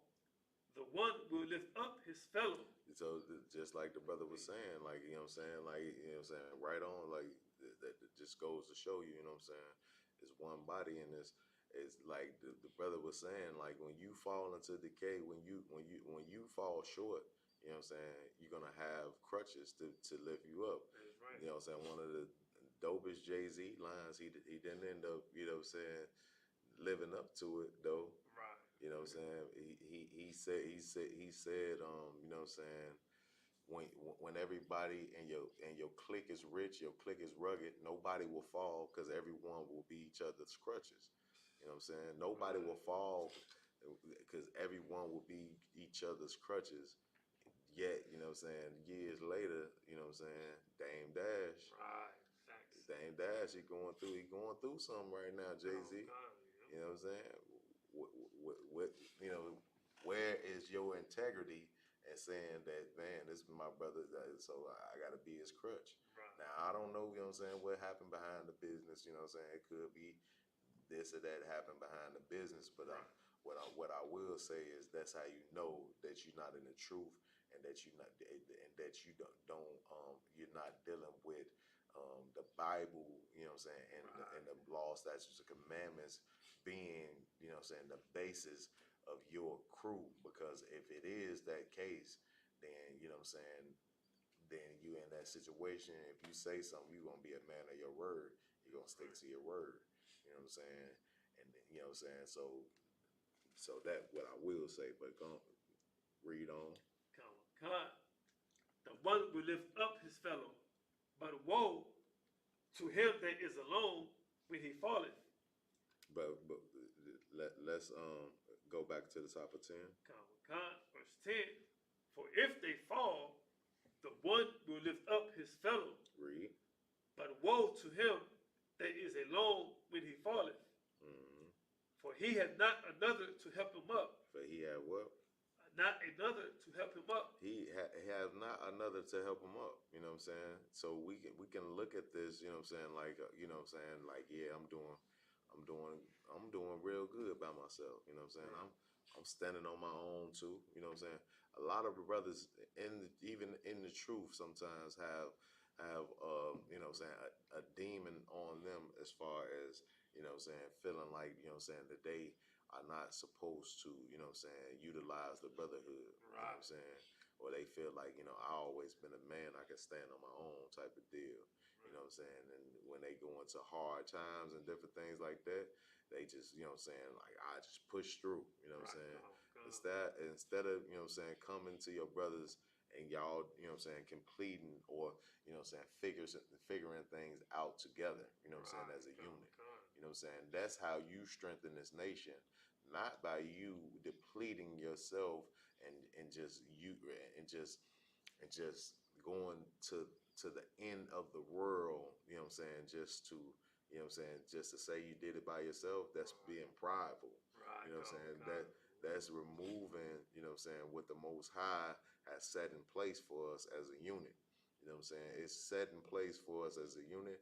the one will lift up his fellow. So just like the brother was saying, like, you know what I'm saying, like, you know what I'm saying, right on, like that just goes to show you, you know what I'm saying, it's one body in this. It's like the brother was saying, like, when you fall into decay, when you fall short, you know what I'm saying, you're gonna have crutches to lift you up. That's right. You know what I'm saying? One of the dopest Jay-Z lines, he didn't end up, you know what I'm saying, living up to it though. Right. You know what I'm saying? He said, you know what I'm saying, when everybody in your clique is rich, your clique is rugged, nobody will fall, because everyone will be each other's crutches. You know what I'm saying? Nobody will fall because everyone will be each other's crutches. Yet, you know what I'm saying, years later, you know what I'm saying, Dame Dash. Right. Facts. Dame Dash, he going through something right now, Jay-Z. You know what I'm saying? What, you know, where is your integrity and saying that, man, this is my brother, so I got to be his crutch? Right. Now, I don't know, you know what I'm saying, what happened behind the business, you know what I'm saying? It could be this or that happened behind the business, but Right. What I will say is that's how you know that you're not in the truth, and that you not and that you don't you're not dealing with the Bible, you know what I'm saying, and the law, statutes, and commandments being, you know what I'm saying, the basis of your crew. Because if it is that case, then, you know what I'm saying, then you in that situation. If you say something, you're gonna be a man of your word. You're gonna stick to your word. You know what I'm saying? And you know what I'm saying? So that what I will say, but go on, read on. God. The one will lift up his fellow, but woe to him that is alone when he falleth. But let's go back to the top of 10. God, verse 10. For if they fall, the one will lift up his fellow. Read. But woe to him that is alone when he falleth. Mm-hmm. For he had not another to help him up. For he had what? Not another to help him up. He has not another to help him up. You know what I'm saying? So we can look at this. You know what I'm saying? Like you know what I'm saying? Like yeah, I'm doing I'm doing real good by myself. You know what I'm saying? Right. I'm standing on my own too. You know what I'm saying? A lot of the brothers even in the truth sometimes have you know what I'm saying a demon on them as far as you know what I'm saying feeling like you know what I'm saying that they are not supposed to, you know what I'm saying, utilize the brotherhood. You know what I'm Right. saying? Or they feel like, you know, I always been a man, I can stand on my own type of deal. You know Right. what I'm saying? And when they go into hard times and different things like that, they just, you know what I'm saying, like I just push through, you know what I'm Right. saying? Oh, God. Instead of, you know what I'm saying, coming to your brothers and y'all, you know what I'm saying, completing or, you know what I'm saying, figuring things out together, you know what I'm saying, Right. as a Oh, unit. God. You know what I'm saying? That's how you strengthen this nation, not by you depleting yourself and just you and just going to the end of the world, you know what I'm saying, just to you know what I'm saying, just to say you did it by yourself, that's Right. being prideful. You Right. know what I'm Oh, saying? God. That's removing, you know what I'm saying, what the most high has set in place for us as a unit. You know what I'm saying? It's set in place for us as a unit,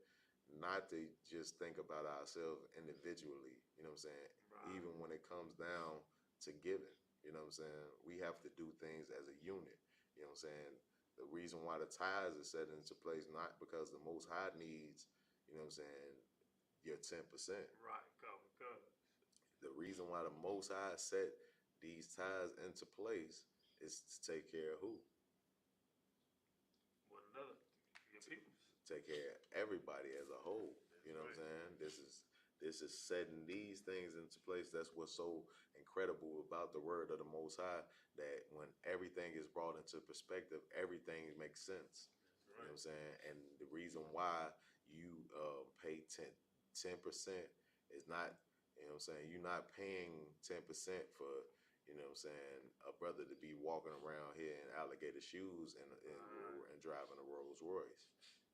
not to just think about ourselves individually, you know what I'm saying? Right. Even when it comes down to giving, you know what I'm saying? We have to do things as a unit, you know what I'm saying? The reason why the tithes are set into place, not because the Most High needs, you know what I'm saying, your 10%. Right. Go. Go. The reason why the Most High set these tithes into place is to take care of who? One another. Your peoples. Take care of everybody as a whole. You That's know what right. I'm saying? This is setting these things into place. That's what's so incredible about the word of the Most High. That when everything is brought into perspective, everything makes sense. That's You know right. what I'm saying? And the reason why you pay 10% is not, you know what I'm saying, you're not paying 10% for, you know what I'm saying, a brother to be walking around here in alligator shoes Right. and driving a Rolls Royce.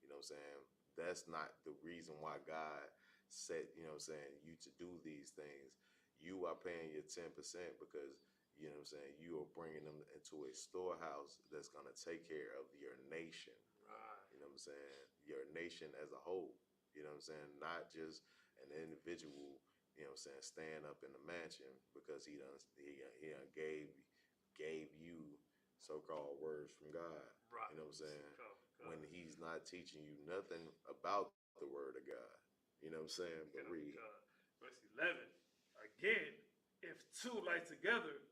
You know what I'm saying? That's not the reason why God set, you know what I'm saying, you to do these things. You are paying your 10% because, you know what I'm saying, you are bringing them into a storehouse that's going to take care of your nation. Right. You know what I'm saying? Your nation as a whole. You know what I'm saying? Not just an individual, you know what I'm saying, stand up in the mansion because he done gave you so called words from God. Right. You know what I'm saying? Go. Go. When he's not teaching you nothing about the word of God. You know what I'm saying? But Go. read. Go. Verse 11. Again, if two lie together,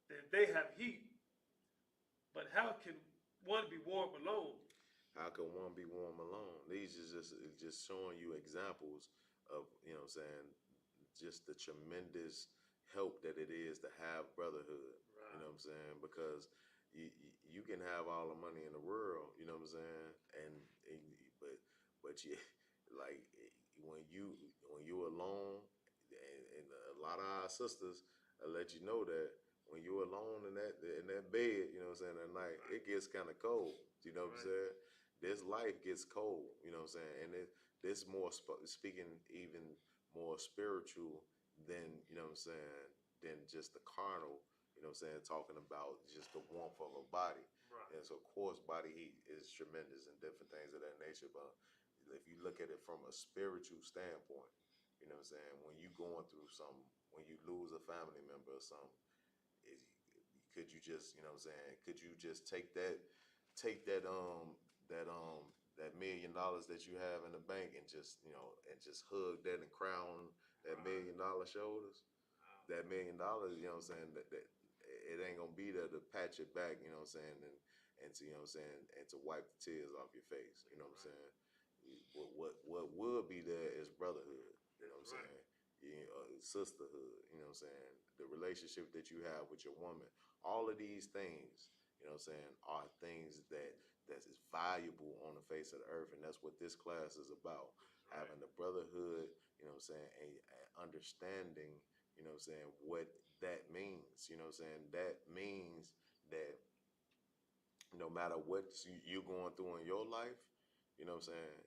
then they have heat. But how can one be warm alone? How can one be warm alone? These is just showing you examples of, you know what I'm saying, just the tremendous help that it is to have brotherhood. You Right. know what I'm saying? Because you can have all the money in the world, you know what I'm saying? And but you like when you alone and a lot of our sisters will let you know that when you're alone in that bed, you know what I'm saying, at night, Right. it gets kind of cold. You know what I'm Right. saying? This life gets cold. You know what I'm saying? And this more speaking even more spiritual than you know what I'm saying than just the carnal. You know what I'm saying? Talking about just the warmth of a body. Right. And so, of course, body heat is tremendous and different things of that nature. But if you look at it from a spiritual standpoint, you know what I'm saying? When you going through something, when you lose a family member or something, is could you just, you know what I'm saying? Could you just take that $1 million that you have in the bank and just, you know, and just hug that and crown that Right. $1 million shoulders? Wow. That $1 million, you know what I'm saying? That it ain't gonna be there to pat your back, you know what I'm saying, and to you know what I'm saying, and to wipe the tears off your face, you know what I'm Right. saying. What would be there is brotherhood, you know That's what I'm right. saying, sisterhood, you know what I'm saying, the relationship that you have with your woman, all of these things, you know what I'm saying, are things that is valuable on the face of the earth, and that's what this class is about. That's right. Having the brotherhood, you you know what I'm saying, a understanding, you know what I'm saying, what that means. You know what I'm saying? That means that no matter what you're going through in your life, you know what I'm saying,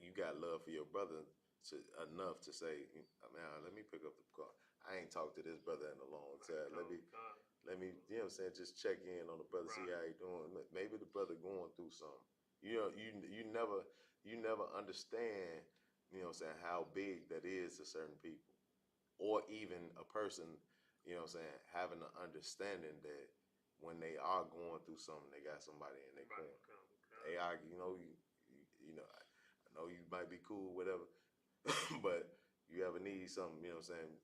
you got love for your brother to, enough to say, man, let me pick up the call. I ain't talked to this brother in a long time. Let me, you know what I'm saying, just check in on the brother, see how he doing. Maybe the brother going through something. You know, you never understand, you know what I'm saying, how big that is to certain people. Or even a person, you know what I'm saying, having an understanding that when they are going through something, they got somebody in their corner. Hey, you know, I know you might be cool, whatever, but you ever need something, you know what I'm saying,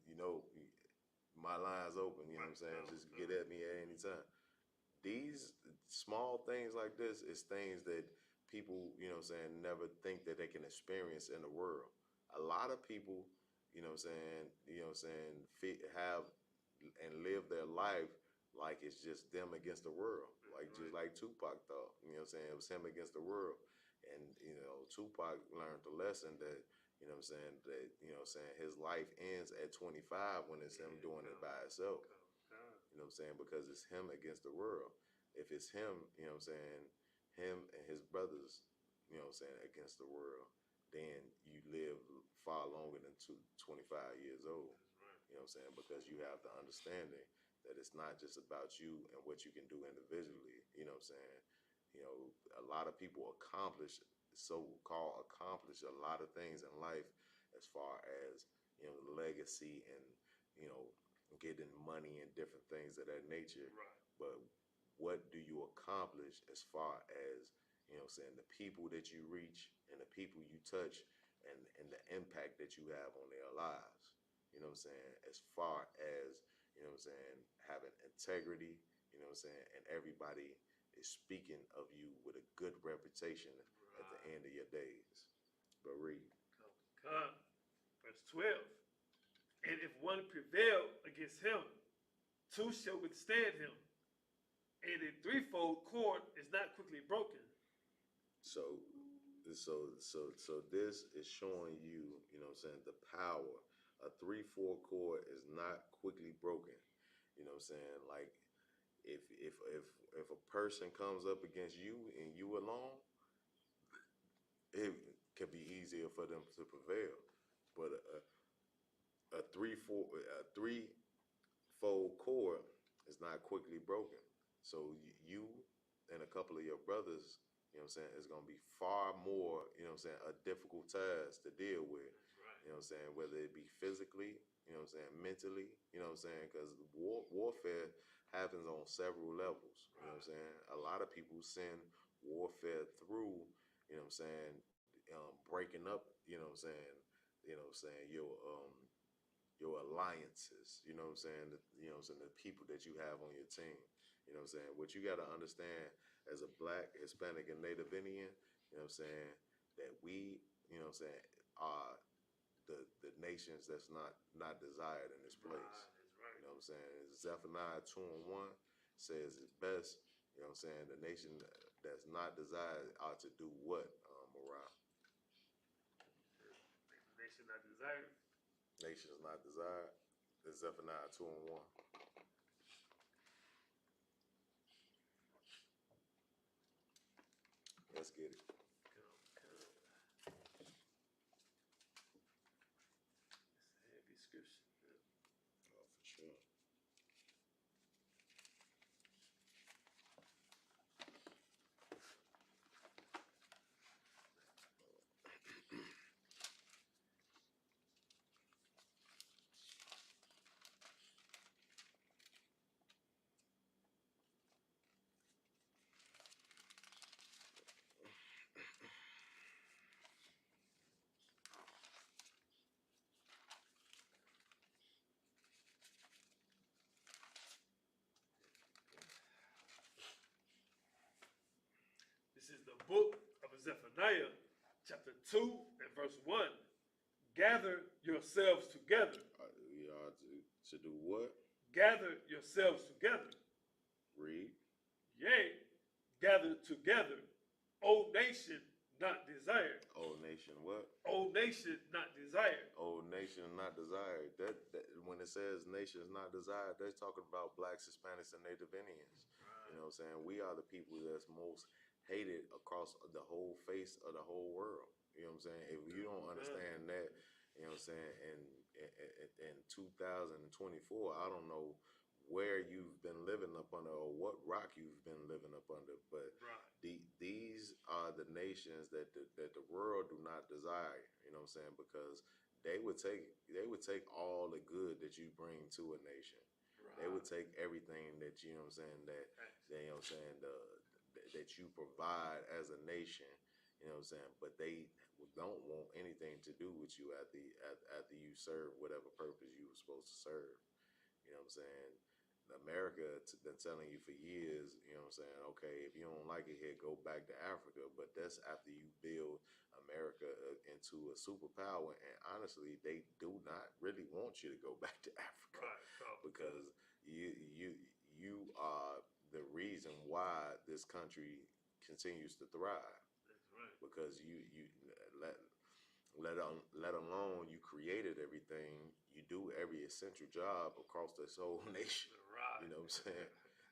my line's open, you know what I'm saying, just get at me at any time. These small things like this is things that people, you know what I'm saying, never think that they can experience in the world. A lot of people, you know what I'm saying, have and live their life like it's just them against the world. Like just like Tupac thought, you know what I'm saying, it was him against the world. And, Tupac learned the lesson that, you know what I'm saying, that, you know what I'm saying, his life ends at 25 when it's him doing it by himself. You know what I'm saying? Because it's him against the world. If it's him, you know what I'm saying, him and his brothers, you know what I'm saying, against the world, then you live far longer than 25 years old. You know what I'm saying? Because you have the understanding that it's not just about you and what you can do individually. You know what I'm saying? A lot of people accomplish a lot of things in life as far as, legacy and, you know, getting money and different things of that nature. But what do you accomplish as far as, you know what I'm saying, the people that you reach and the people you touch and the impact that you have on their lives? You know what I'm saying? As far as, you know what I'm saying, having integrity, you know what I'm saying, and everybody is speaking of you with a good reputation at the end of your days. But read. Verse 12. And if one prevail against him, two shall withstand him. And a threefold cord is not quickly broken. So so this is showing you, you know what I'm saying, the power. A 3/4 cord is not quickly broken. You know what I'm saying? Like if a person comes up against you and you alone, it could be easier for them to prevail. But a threefold cord is not quickly broken. So you and a couple of your brothers, you know what I'm saying, is gonna be far more, you know what I'm saying, a difficult task to deal with. You know what I'm saying, whether it be physically, you know what I'm saying, mentally, you know what I'm saying, because warfare happens on several levels. You know what I'm saying? A lot of people send warfare through, you know what I'm saying, breaking up, you know what I'm saying, your alliances, you know what I'm saying, the people that you have on your team. You know what I'm saying? What you got to understand as a black, Hispanic, and Native Indian, you know what I'm saying, that we, you know what I'm saying, are the nations that's not desired in this place. You know what I'm saying? Zephaniah 2:1 says it best, you know what I'm saying, the nation that's not desired ought to do what, Mariah? Nation not desired. Nation is not desired. It's Zephaniah 2:1. Let's get it. It's a heavy scripture. Oh, for sure. This is the book of Zephaniah, chapter 2 and verse 1. Gather yourselves together. We are to do what? Gather yourselves together. Read. Yea, gather together, O nation not desired. O nation what? Old nation not desired. Old nation not desired. That when it says nations not desired, they're talking about blacks, Hispanics, and Native Indians. You know Right. what I'm saying? We are the people that's most hated across the whole face of the whole world. You know what I'm saying? If you don't understand that, you know what I'm saying, in 2024, I don't know where you've been living up under or what rock you've been living up under, but Right. these are the nations that the world do not desire. You know what I'm saying? Because they would take all the good that you bring to a nation. They would Right. take everything that you know what I'm saying that Thanks. they you know what I'm saying that you provide as a nation. You know what I'm saying? But they don't want anything to do with you after you serve whatever purpose you were supposed to serve. You know what I'm saying? America been telling you for years, you know what I'm saying, okay, if you don't like it here, go back to Africa. But that's after you build America into a superpower. And honestly, they do not really want you to go back to Africa Right. because you are the reason why this country continues to thrive That's right. because you let let alone you created everything. You do every essential job across this whole nation. You Right. know what I'm saying?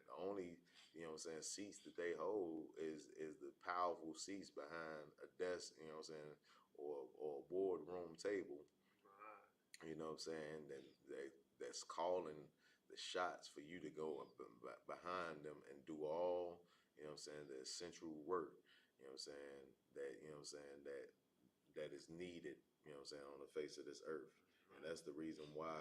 The only you know what I'm saying seats that they hold is the powerful seats behind a desk. You know what I'm saying? Or a boardroom table. Right. You know what I'm saying? Then that's calling the shots for you to go behind them and do all you know what I'm saying the essential work. You know what I'm saying that you know what I'm saying that is needed, you know what I'm saying, on the face of this earth. That's And right. that's the reason why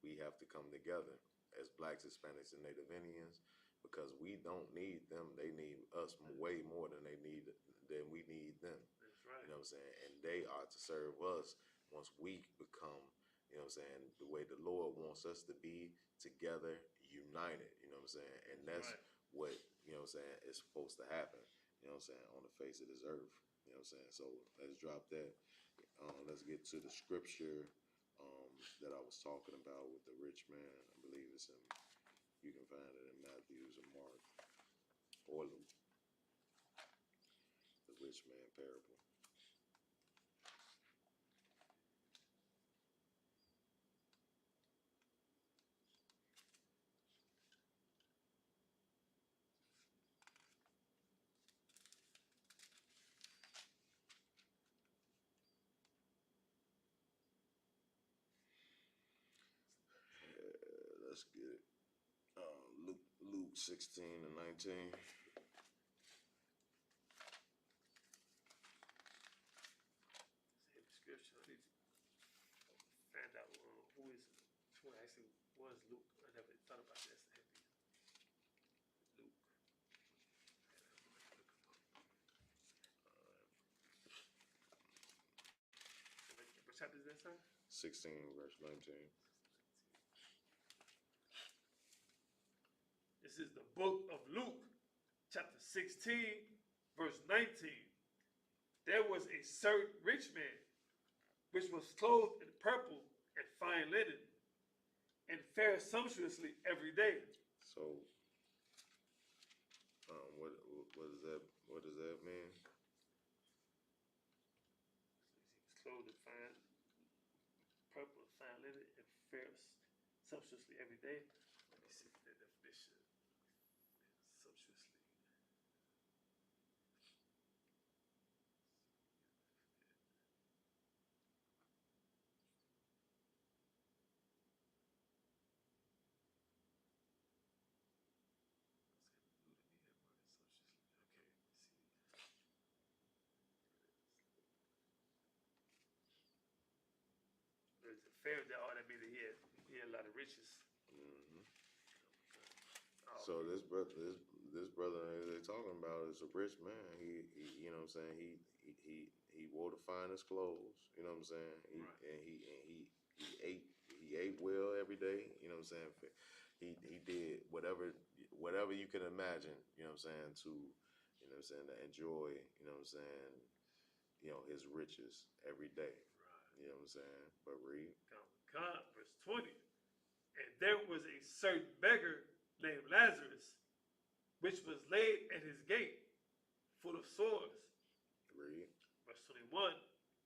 we have to come together as blacks, Hispanics, and Native Indians because we don't need them. They need us way more than we need them. That's right. You know what I'm saying? And they are to serve us once we become, you know what I'm saying, the way the Lord wants us to be together, united. You know what I'm saying? And That's that's right. what, you know what I'm saying, is supposed to happen, you know what I'm saying, on the face of this earth. You know what I'm saying? So let's drop that. Let's get to the scripture that I was talking about with the rich man. I believe it's in, you can find it in Matthew's or Mark or Luke, the rich man parable. Let's get it. Luke 16 and 19. Same description. I need to find out who is who actually was Luke. I never thought about this. Luke. What chapter is that, sir? 16 verse 19. This is the book of Luke, chapter 16, verse 19. There was a certain rich man which was clothed in purple and fine linen, and fared sumptuously every day. So, what what does that mean? He was clothed in fine purple and fine linen, and fared sumptuously every day. Let me see the definition. Sumptuously. Okay, let's see. There's a fair that all that means that he had a lot of riches. Hmm. Oh, So okay. this brother they're talking about is a rich man. You know what I'm saying he wore the finest clothes. You know what I'm saying. Right. He ate well every day. You know what I'm saying. He did whatever you can imagine. You know what I'm saying to you know what I'm saying to enjoy. You know what I'm saying. You know his riches every day. Right. You know what I'm saying. But read. God, verse 20. And there was a certain beggar named Lazarus, which was laid at his gate, full of sores. Read. Verse 21.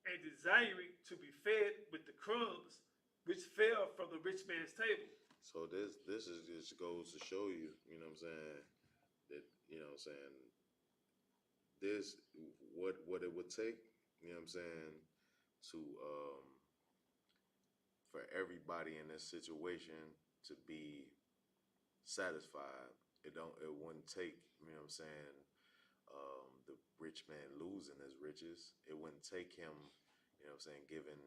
and desiring to be fed with the crumbs which fell from the rich man's table. So this is just goes to show you, you know what I'm saying, that you know what I'm saying, this what it would take, you know what I'm saying, to for everybody in this situation to be satisfied. It wouldn't take, you know what I'm saying, the rich man losing his riches. It wouldn't take him, you know what I'm saying, giving,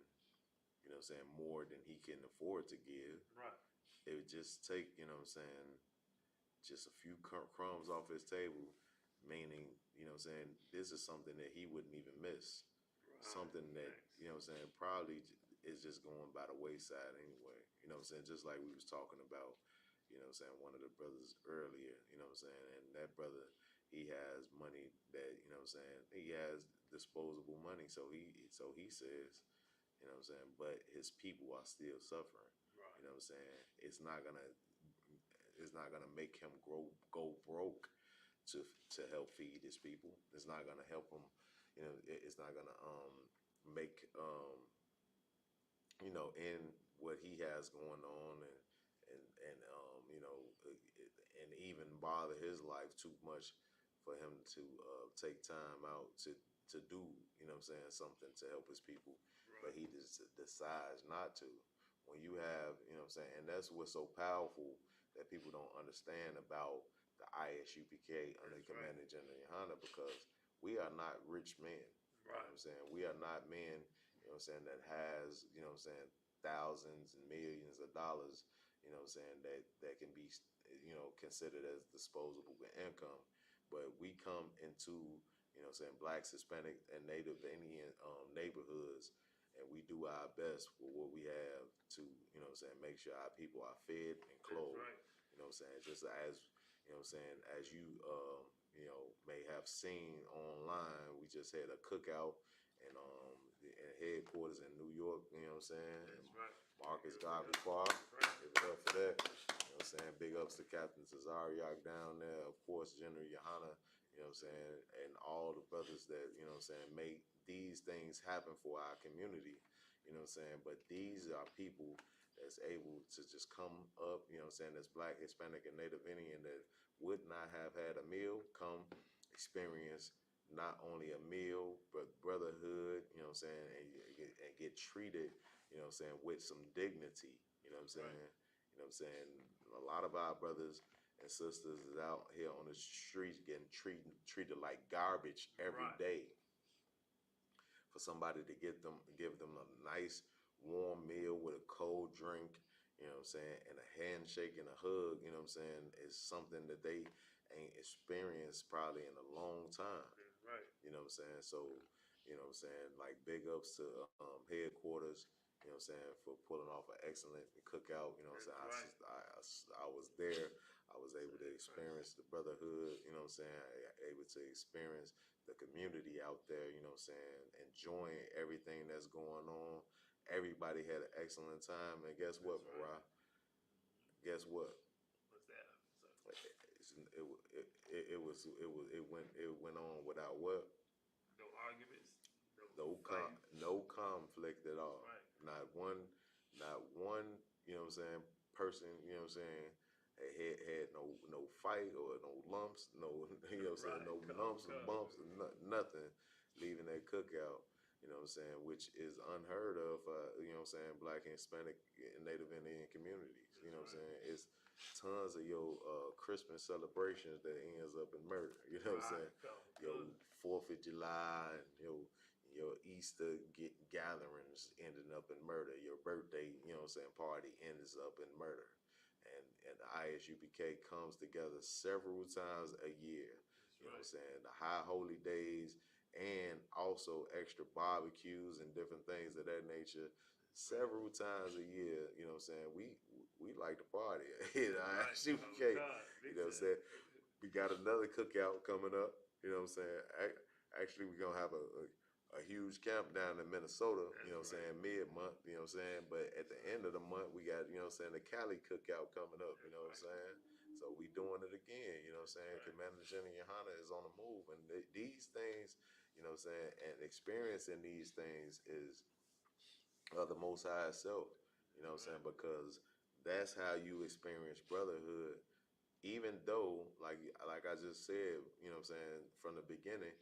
you know what I'm saying, more than he can afford to give. Right. It would just take, you know what I'm saying, just a few crumbs off his table, meaning, you know what I'm saying, this is something that he wouldn't even miss. Right. Something that, you know what I'm saying, probably is just going by the wayside anyway. You know what I'm saying? Just like we was talking about, you know what I'm saying, one of the brothers earlier, you know what I'm saying? And that brother, he has money that, you know what I'm saying, he has disposable money, so he says, you know what I'm saying, but his people are still suffering. Right. You know what I'm saying? It's not gonna make him go broke to to help feed his people. It's not gonna help him. You know, it's not gonna make you know, in what he has going on, and you know, and even bother his life too much for him to take time out to do, you know what I'm saying, something to help his people, but Right. he just decides not to. When you have, you know what I'm saying, and that's what's so powerful that people don't understand about the ISUPK under That's right. Commander General Yohana, because we are not rich men. You know Right. what I'm saying? We are not men, you know what I'm saying, that has, you know what I'm saying, thousands and millions of dollars, you know what I'm saying, that can be, you know, considered as disposable income. But we come into, you know what I'm saying, blacks, Hispanic, and Native Indian neighborhoods, and we do our best with what we have to, you know what I'm saying, make sure our people are fed and That's clothed. right. You know what I'm saying? Just as, you know what I'm saying, as you know, may have seen online, we just had a cookout in headquarters in New York, you know what I'm saying? And That's right. Marcus Big Garvey up. Park, That's right. give it up for that. You know what I'm saying? Big ups to Captain Cesariak down there, of course, General Yohana, you know what I'm saying, and all the brothers that, you know what I'm saying, make these things happen for our community, you know what I'm saying? But these are people that's able to just come up, you know what I'm saying, that's black, Hispanic, and Native Indian that would not have had a meal, come experience not only a meal, but brotherhood, you know what I'm saying, and get treated, you know what I'm saying, with some dignity, you know what I'm That's right. saying? You know what I'm saying? A lot of our brothers and sisters is out here on the streets getting treated like garbage every Right. day. For somebody to give them a nice warm meal with a cold drink, you know what I'm saying, and a handshake and a hug, you know what I'm saying, is something that they ain't experienced probably in a long time. That's right. You know what I'm saying? So, you know what I'm saying? Like big ups to headquarters, you know what I'm saying, for pulling off an excellent cookout. You know what That's I'm right. saying? I was there. I was able to That's right. experience the brotherhood, you know what I'm saying? Able to experience the community out there, you know what I'm saying? Enjoying everything that's going on. Everybody had an excellent time. And guess what, That's right. Mariah? Guess what? What's that? So, It went on without what? no arguments, no fighting. No conflict at That's all. right. Not one, not one. You know what I'm saying? Person. You know what I'm saying? Had no fight or no lumps. No, you know what I'm saying? Right. No Come, lumps and come. bumps and nothing. Leaving that cookout. You know what I'm saying? Which is unheard of. You know what I'm saying? Black and Hispanic and Native Indian communities. You That's know what I'm right. saying? It's tons of your Christmas celebrations that ends up in murder. You know what I'm Right. saying? Come, Your come. 4th of July and your Easter gatherings ending up in murder. Your birthday, you know what I'm saying, party ends up in murder. And the ISUPK comes together several times a year. That's You know what right. I'm saying? The high holy days and also extra barbecues and different things of that nature That's right. several times a year. You know what I'm saying? We like to party. You know, That's right. Come, ISUPK. come. You Big know what I'm time. saying? We got another cookout coming up. You know what I'm saying? Actually, we're gonna have a huge camp down in Minnesota. You That's know what I'm right. saying? Mid month. You know what I'm saying? But at the end of the month, we got, you know what I'm saying, the Cali cookout coming up. You That's know what I'm right. saying? So we doing it again. You know what I'm saying? Right. Commander Jenny Yohana is on the move, and these things, You know what I'm saying? And experiencing these things is of the Most High itself. You know what I'm saying? Right. Because that's how you experience brotherhood. Even though, like I just said, you know what I'm saying, from the beginning,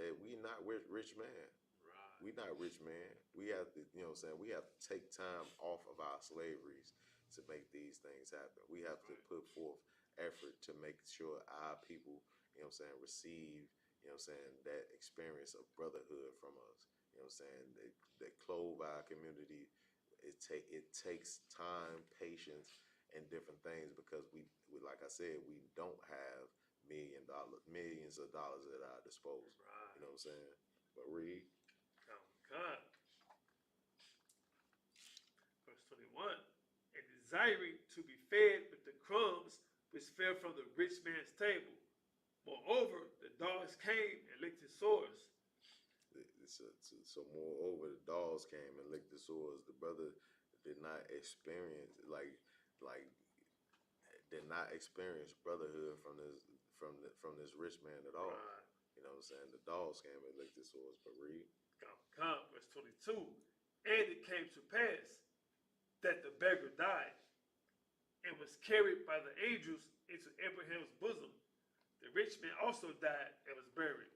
that we not rich man. Right. We not rich man. We have to, you know what I'm saying, we have to take time off of our slaveries to make these things happen. We have to Right. put forth effort to make sure our people, you know what I'm saying, receive, you know what I'm saying, that experience of brotherhood from us. You know what I'm saying? That clothe our community. It takes time, patience, and different things because we like I said, we don't have millions of dollars at our disposal. You Right. know what I'm saying? But read. God. Verse 21. And desiring to be fed with the crumbs which fell from the rich man's table. Moreover, the dogs came and licked his sores. So moreover, the dogs came and licked the sores. The brother did not experience like did not experience brotherhood from this rich man at all. Right. You know what I'm saying? The dogs came and licked his sores. But read. Come, verse 22. And it came to pass that the beggar died and was carried by the angels into Abraham's bosom. The rich man also died and was buried.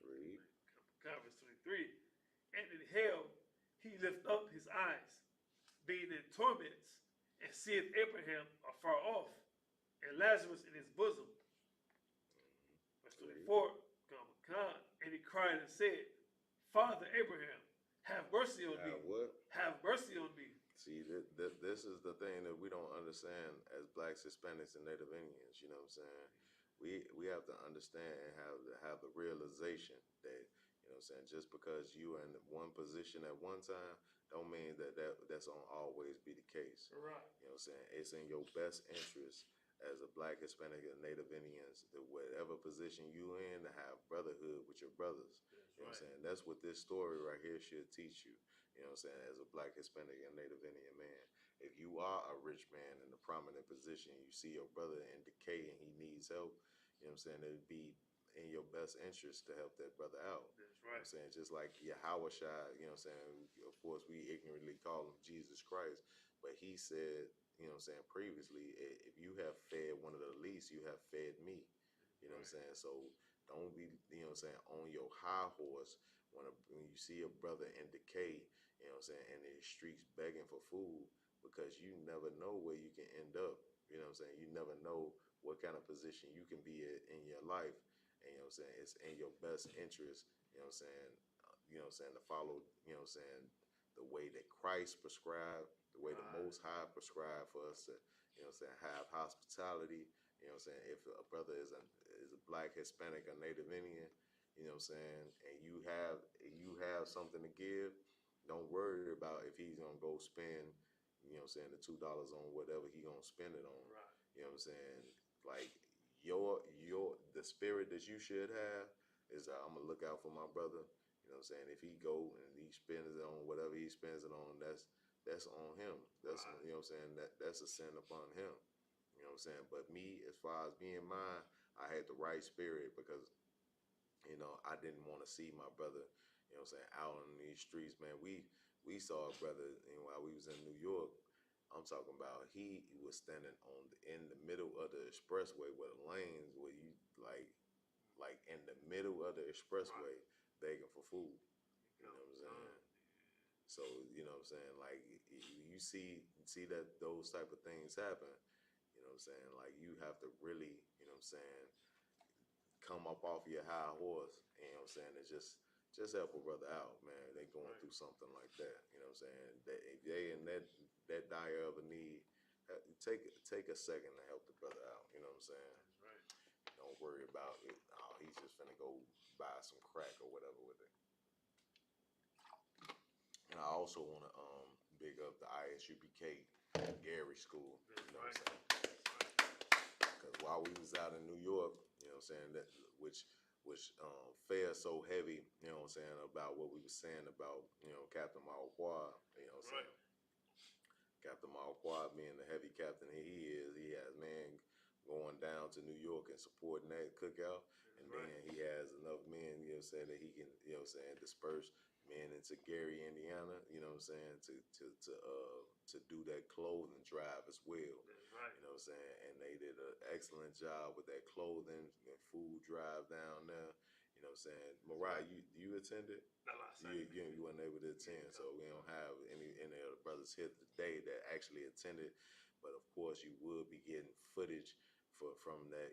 Read. Verse 23. And in hell he lifted up his eyes, being in torments, and seeth Abraham afar off, and Lazarus in his bosom. Verse Read. 24. And he cried and said, Father Abraham, have mercy on me. What? Have mercy on me. See, this is the thing that we don't understand as blacks, Hispanics, and Native Indians. You know what I'm saying? We have to understand and have the realization that, you know what I'm saying, just because you are in one position at one time, don't mean that's gonna always be the case. Right. You know what I'm saying? It's in your best interest as a black, Hispanic, and Native Indians that whatever position you in, to have brotherhood with your brothers. That's You know what I'm right. saying? That's what this story right here should teach you. You know what I'm saying? As a black, Hispanic, and Native Indian man, if you are a rich man in a prominent position, you see your brother in decay and he needs help, you know what I'm saying? It would be in your best interest to help that brother out. That's You know what right. I'm saying? Just like Yahweh Shai, you know what I'm saying? Of course, we ignorantly call him Jesus Christ, but he said, you know what I'm saying, previously, if you have fed one of the least, you have fed me. You know what I'm Right. saying? So don't be, you know what I'm saying, on your high horse when you see a brother in decay, you know what I'm saying, in the streets begging for food, because you never know where you can end up. You know what I'm saying? You never know what kind of position you can be in your life. And you know what I'm saying? It's in your best interest, you know what I'm saying, to follow, you know what I'm saying, the way that Christ prescribed, the way the Right. Most High prescribed for us to, you know what I'm saying, have hospitality. You know what I'm saying? If a brother is a black, Hispanic, or Native Indian, you know what I'm saying, and you have something to give, don't worry about if he's gonna go spend, you know what I'm saying, the $2 on whatever he gonna spend it on. Right. You know what I'm saying? Like the spirit that you should have is I'm gonna look out for my brother. You know what I'm saying? If he go and he spends it on whatever he spends it on, that's on him. That's Right. you know what I'm saying, that's a sin upon him. You know what I'm saying? But me, as far as being mine, I had the right spirit because I didn't want to see my brother, you know what I'm saying, out on these streets, man. We saw a brother, while we was in New York. I'm talking about he was standing in the middle of the expressway where the lanes where you like in the middle of the Right. expressway begging for food. You Come, know what I'm saying? come. So, you know what I'm saying? Like you see that those type of things happen, you know what I'm saying? Like you have to really, you know what I'm saying, come up off your high horse, you know what I'm saying, and just help a brother out, man. They going Right. through something like that, you know what I'm saying? If they in that dire of a need, take a second to help the brother out, you know what I'm saying? That's right. Don't worry about it. Oh, he's just finna go buy some crack or whatever with it. And I also want to big up the ISUPK Gary School, That's you know what right. I'm saying? That's right. Because while we was out in New York, you know what I'm saying, that which fared so heavy, you know what I'm saying, about what we were saying about, Captain Malquad, you know what I'm Right. saying. Captain Malquad being the heavy captain he is, he has man going down down to New York and supporting that cookout. That's And then right. he has enough men, that he can, disperse men into Gary, Indiana, to do that clothing drive as well. That's right. And they did an excellent job with that clothing and food drive down there. That's Mariah, right. you attended? Not last You, Sunday. you you weren't able to Yeah, attend, so come, we don't come. have any of the brothers here today that actually attended. But of course, you will be getting footage from that,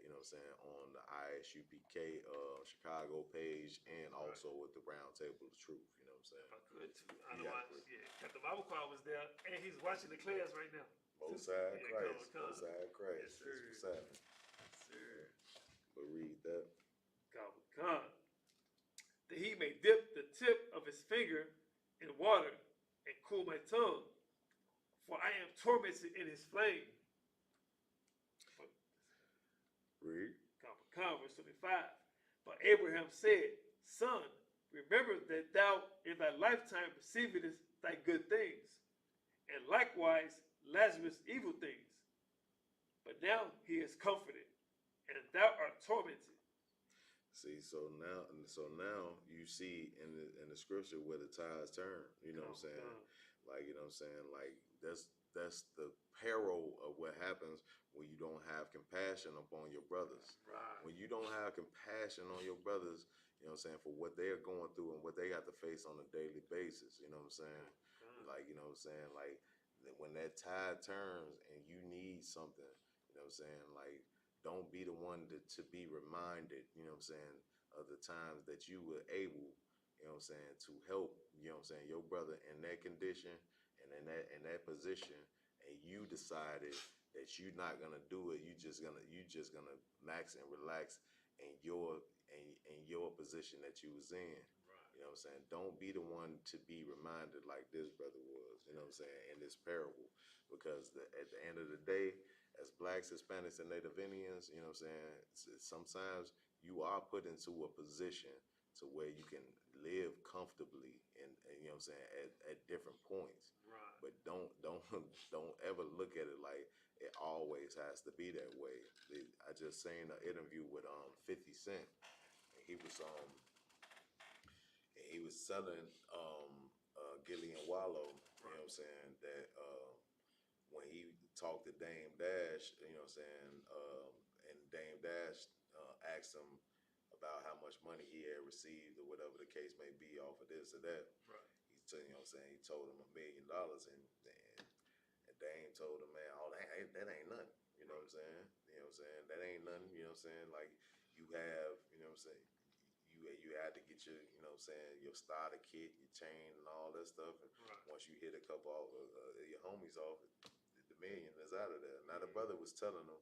on the ISUPK Chicago page and That's right. also with the Round Table of Truth. You know what I'm If saying? I could too. You got to Otherwise, put yeah. Captain Bible Choir was there, and he's watching the class right now. both side Yeah, come, Christ, both come. side Yes, Christ. sir. That's what's happening. Yes, sir. But read that. Come, come. That he may dip the tip of his finger in water and cool my tongue, for I am tormented in his flame. But, Read. come, verse 25. But Abraham said, Son, remember that thou in thy lifetime receivedest thy good things, and likewise Lazarus evil things. But now he is comforted, and thou art tormented. See, so now you see in the scripture where the tides turn. You know what I'm Come, saying? come. Like, like that's the peril of what happens when you don't have compassion upon your brothers. Right. When you don't have compassion on your brothers, for what they are going through and what they have to face on a daily basis. You know what I'm saying? Come, come. Like, like when that tide turns and you need something, like don't be the one to be reminded, of the times that you were able, to help, your brother in that condition and in that position, and you decided that you're not gonna do it. You just gonna max and relax in your position that you was in. Right. Don't be the one to be reminded like this brother was, in this parable. Because at the end of the day, as blacks, Hispanics, and Native Indians, sometimes you are put into a position to where you can live comfortably and at different points. Right. But don't ever look at it like it always has to be that way. I just seen an interview with 50 Cent, and he was selling Gillian Wallow, that when he talked to Dame Dash, and Dame Dash asked him about how much money he had received or whatever the case may be off of this or that. Right. He told him $1 million, and Dame told him, man, oh, that ain't nothing. You know what I'm saying? You know what I'm saying? That ain't nothing. You know what I'm saying? Like you have, you had to get your, your starter kit, your chain, and all that stuff. And Right. once you hit a couple of your homies off, the million is out of there. Now the brother was telling them,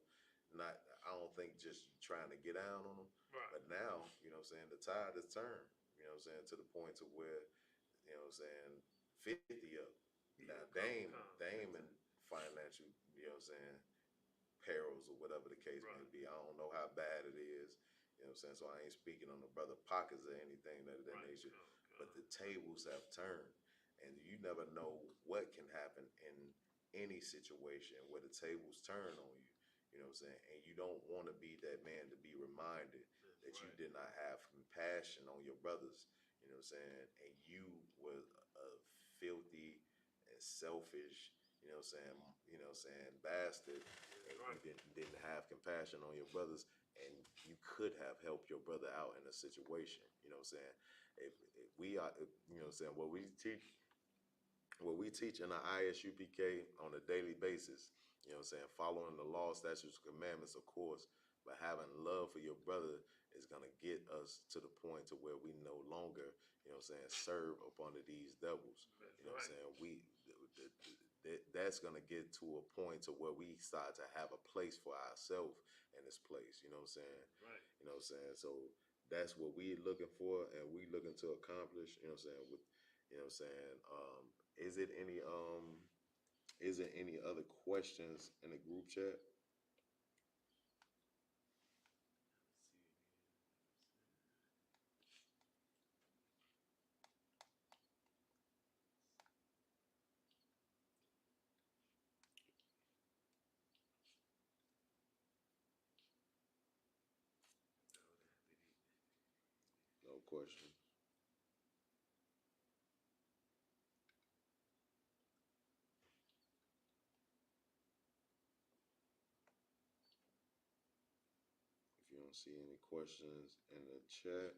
not, I don't think just trying to get down on them, Right. but now, the tide has turned. To the point to where, 50 up. Yeah, Now come, Dame and financial, perils or whatever the case may Right. be. I don't know how bad it is. So I ain't speaking on the brother pockets or anything of that Right. nature. Come, But come. the tables have turned, and you never know what can happen in any situation where the tables turn on you. You know what I'm saying? And you don't want to be that man to be reminded That's that you right. did not have compassion on your brothers. You know what I'm saying? And you were a filthy and selfish, bastard, and That's you right. didn't have compassion on your brothers, and you could have helped your brother out in a situation. You know what I'm saying? If we are, what we teach in the ISUPK on a daily basis, following the law, statutes, commandments, of course, but having love for your brother is gonna get us to the point to where we no longer, serve up under these devils. That's You know what I'm right. saying? That's gonna get to a point to where we start to have a place for ourselves in this place. You know what I'm saying? Right. You know what I'm saying? So that's what we looking for, and we looking to accomplish. You know what I'm saying? With, what I'm saying? Is it any other questions in the group chat? questions? If you don't see any questions in the chat,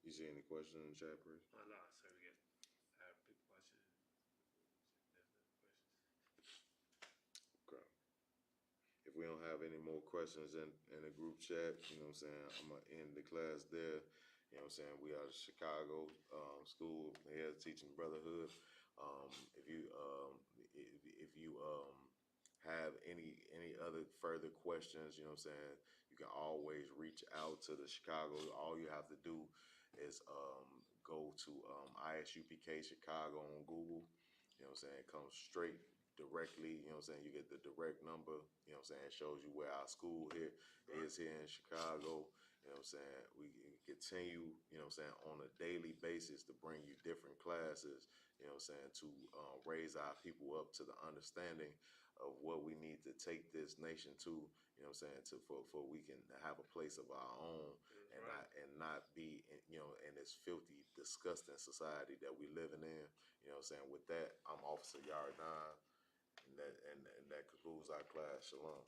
you see any questions in the chat, Chris? Oh, no, sir, we get I have big questions. Okay. If we don't have any more questions in the group chat, you know what I'm saying, I'm gonna end the class there. You know what I'm saying? We are the Chicago school here teaching Brotherhood. If you if you have any other further questions, you know what I'm saying, you can always reach out to the Chicago. All you have to do is go to ISUPK Chicago on Google. You know what I'm saying? It comes straight directly, you know what I'm saying? You get the direct number, you know what I'm saying? It shows you where our school here is here in Chicago. You know what I'm saying? We continue, you know what I'm saying, on a daily basis to bring you different classes, you know what I'm saying, to raise our people up to the understanding of what we need to take this nation to, you know what I'm saying, to for we can have a place of our own That's and right. not be you know in this filthy, disgusting society that we living in. You know what I'm saying? With that, I'm Officer Yardan, and that concludes our class. Shalom.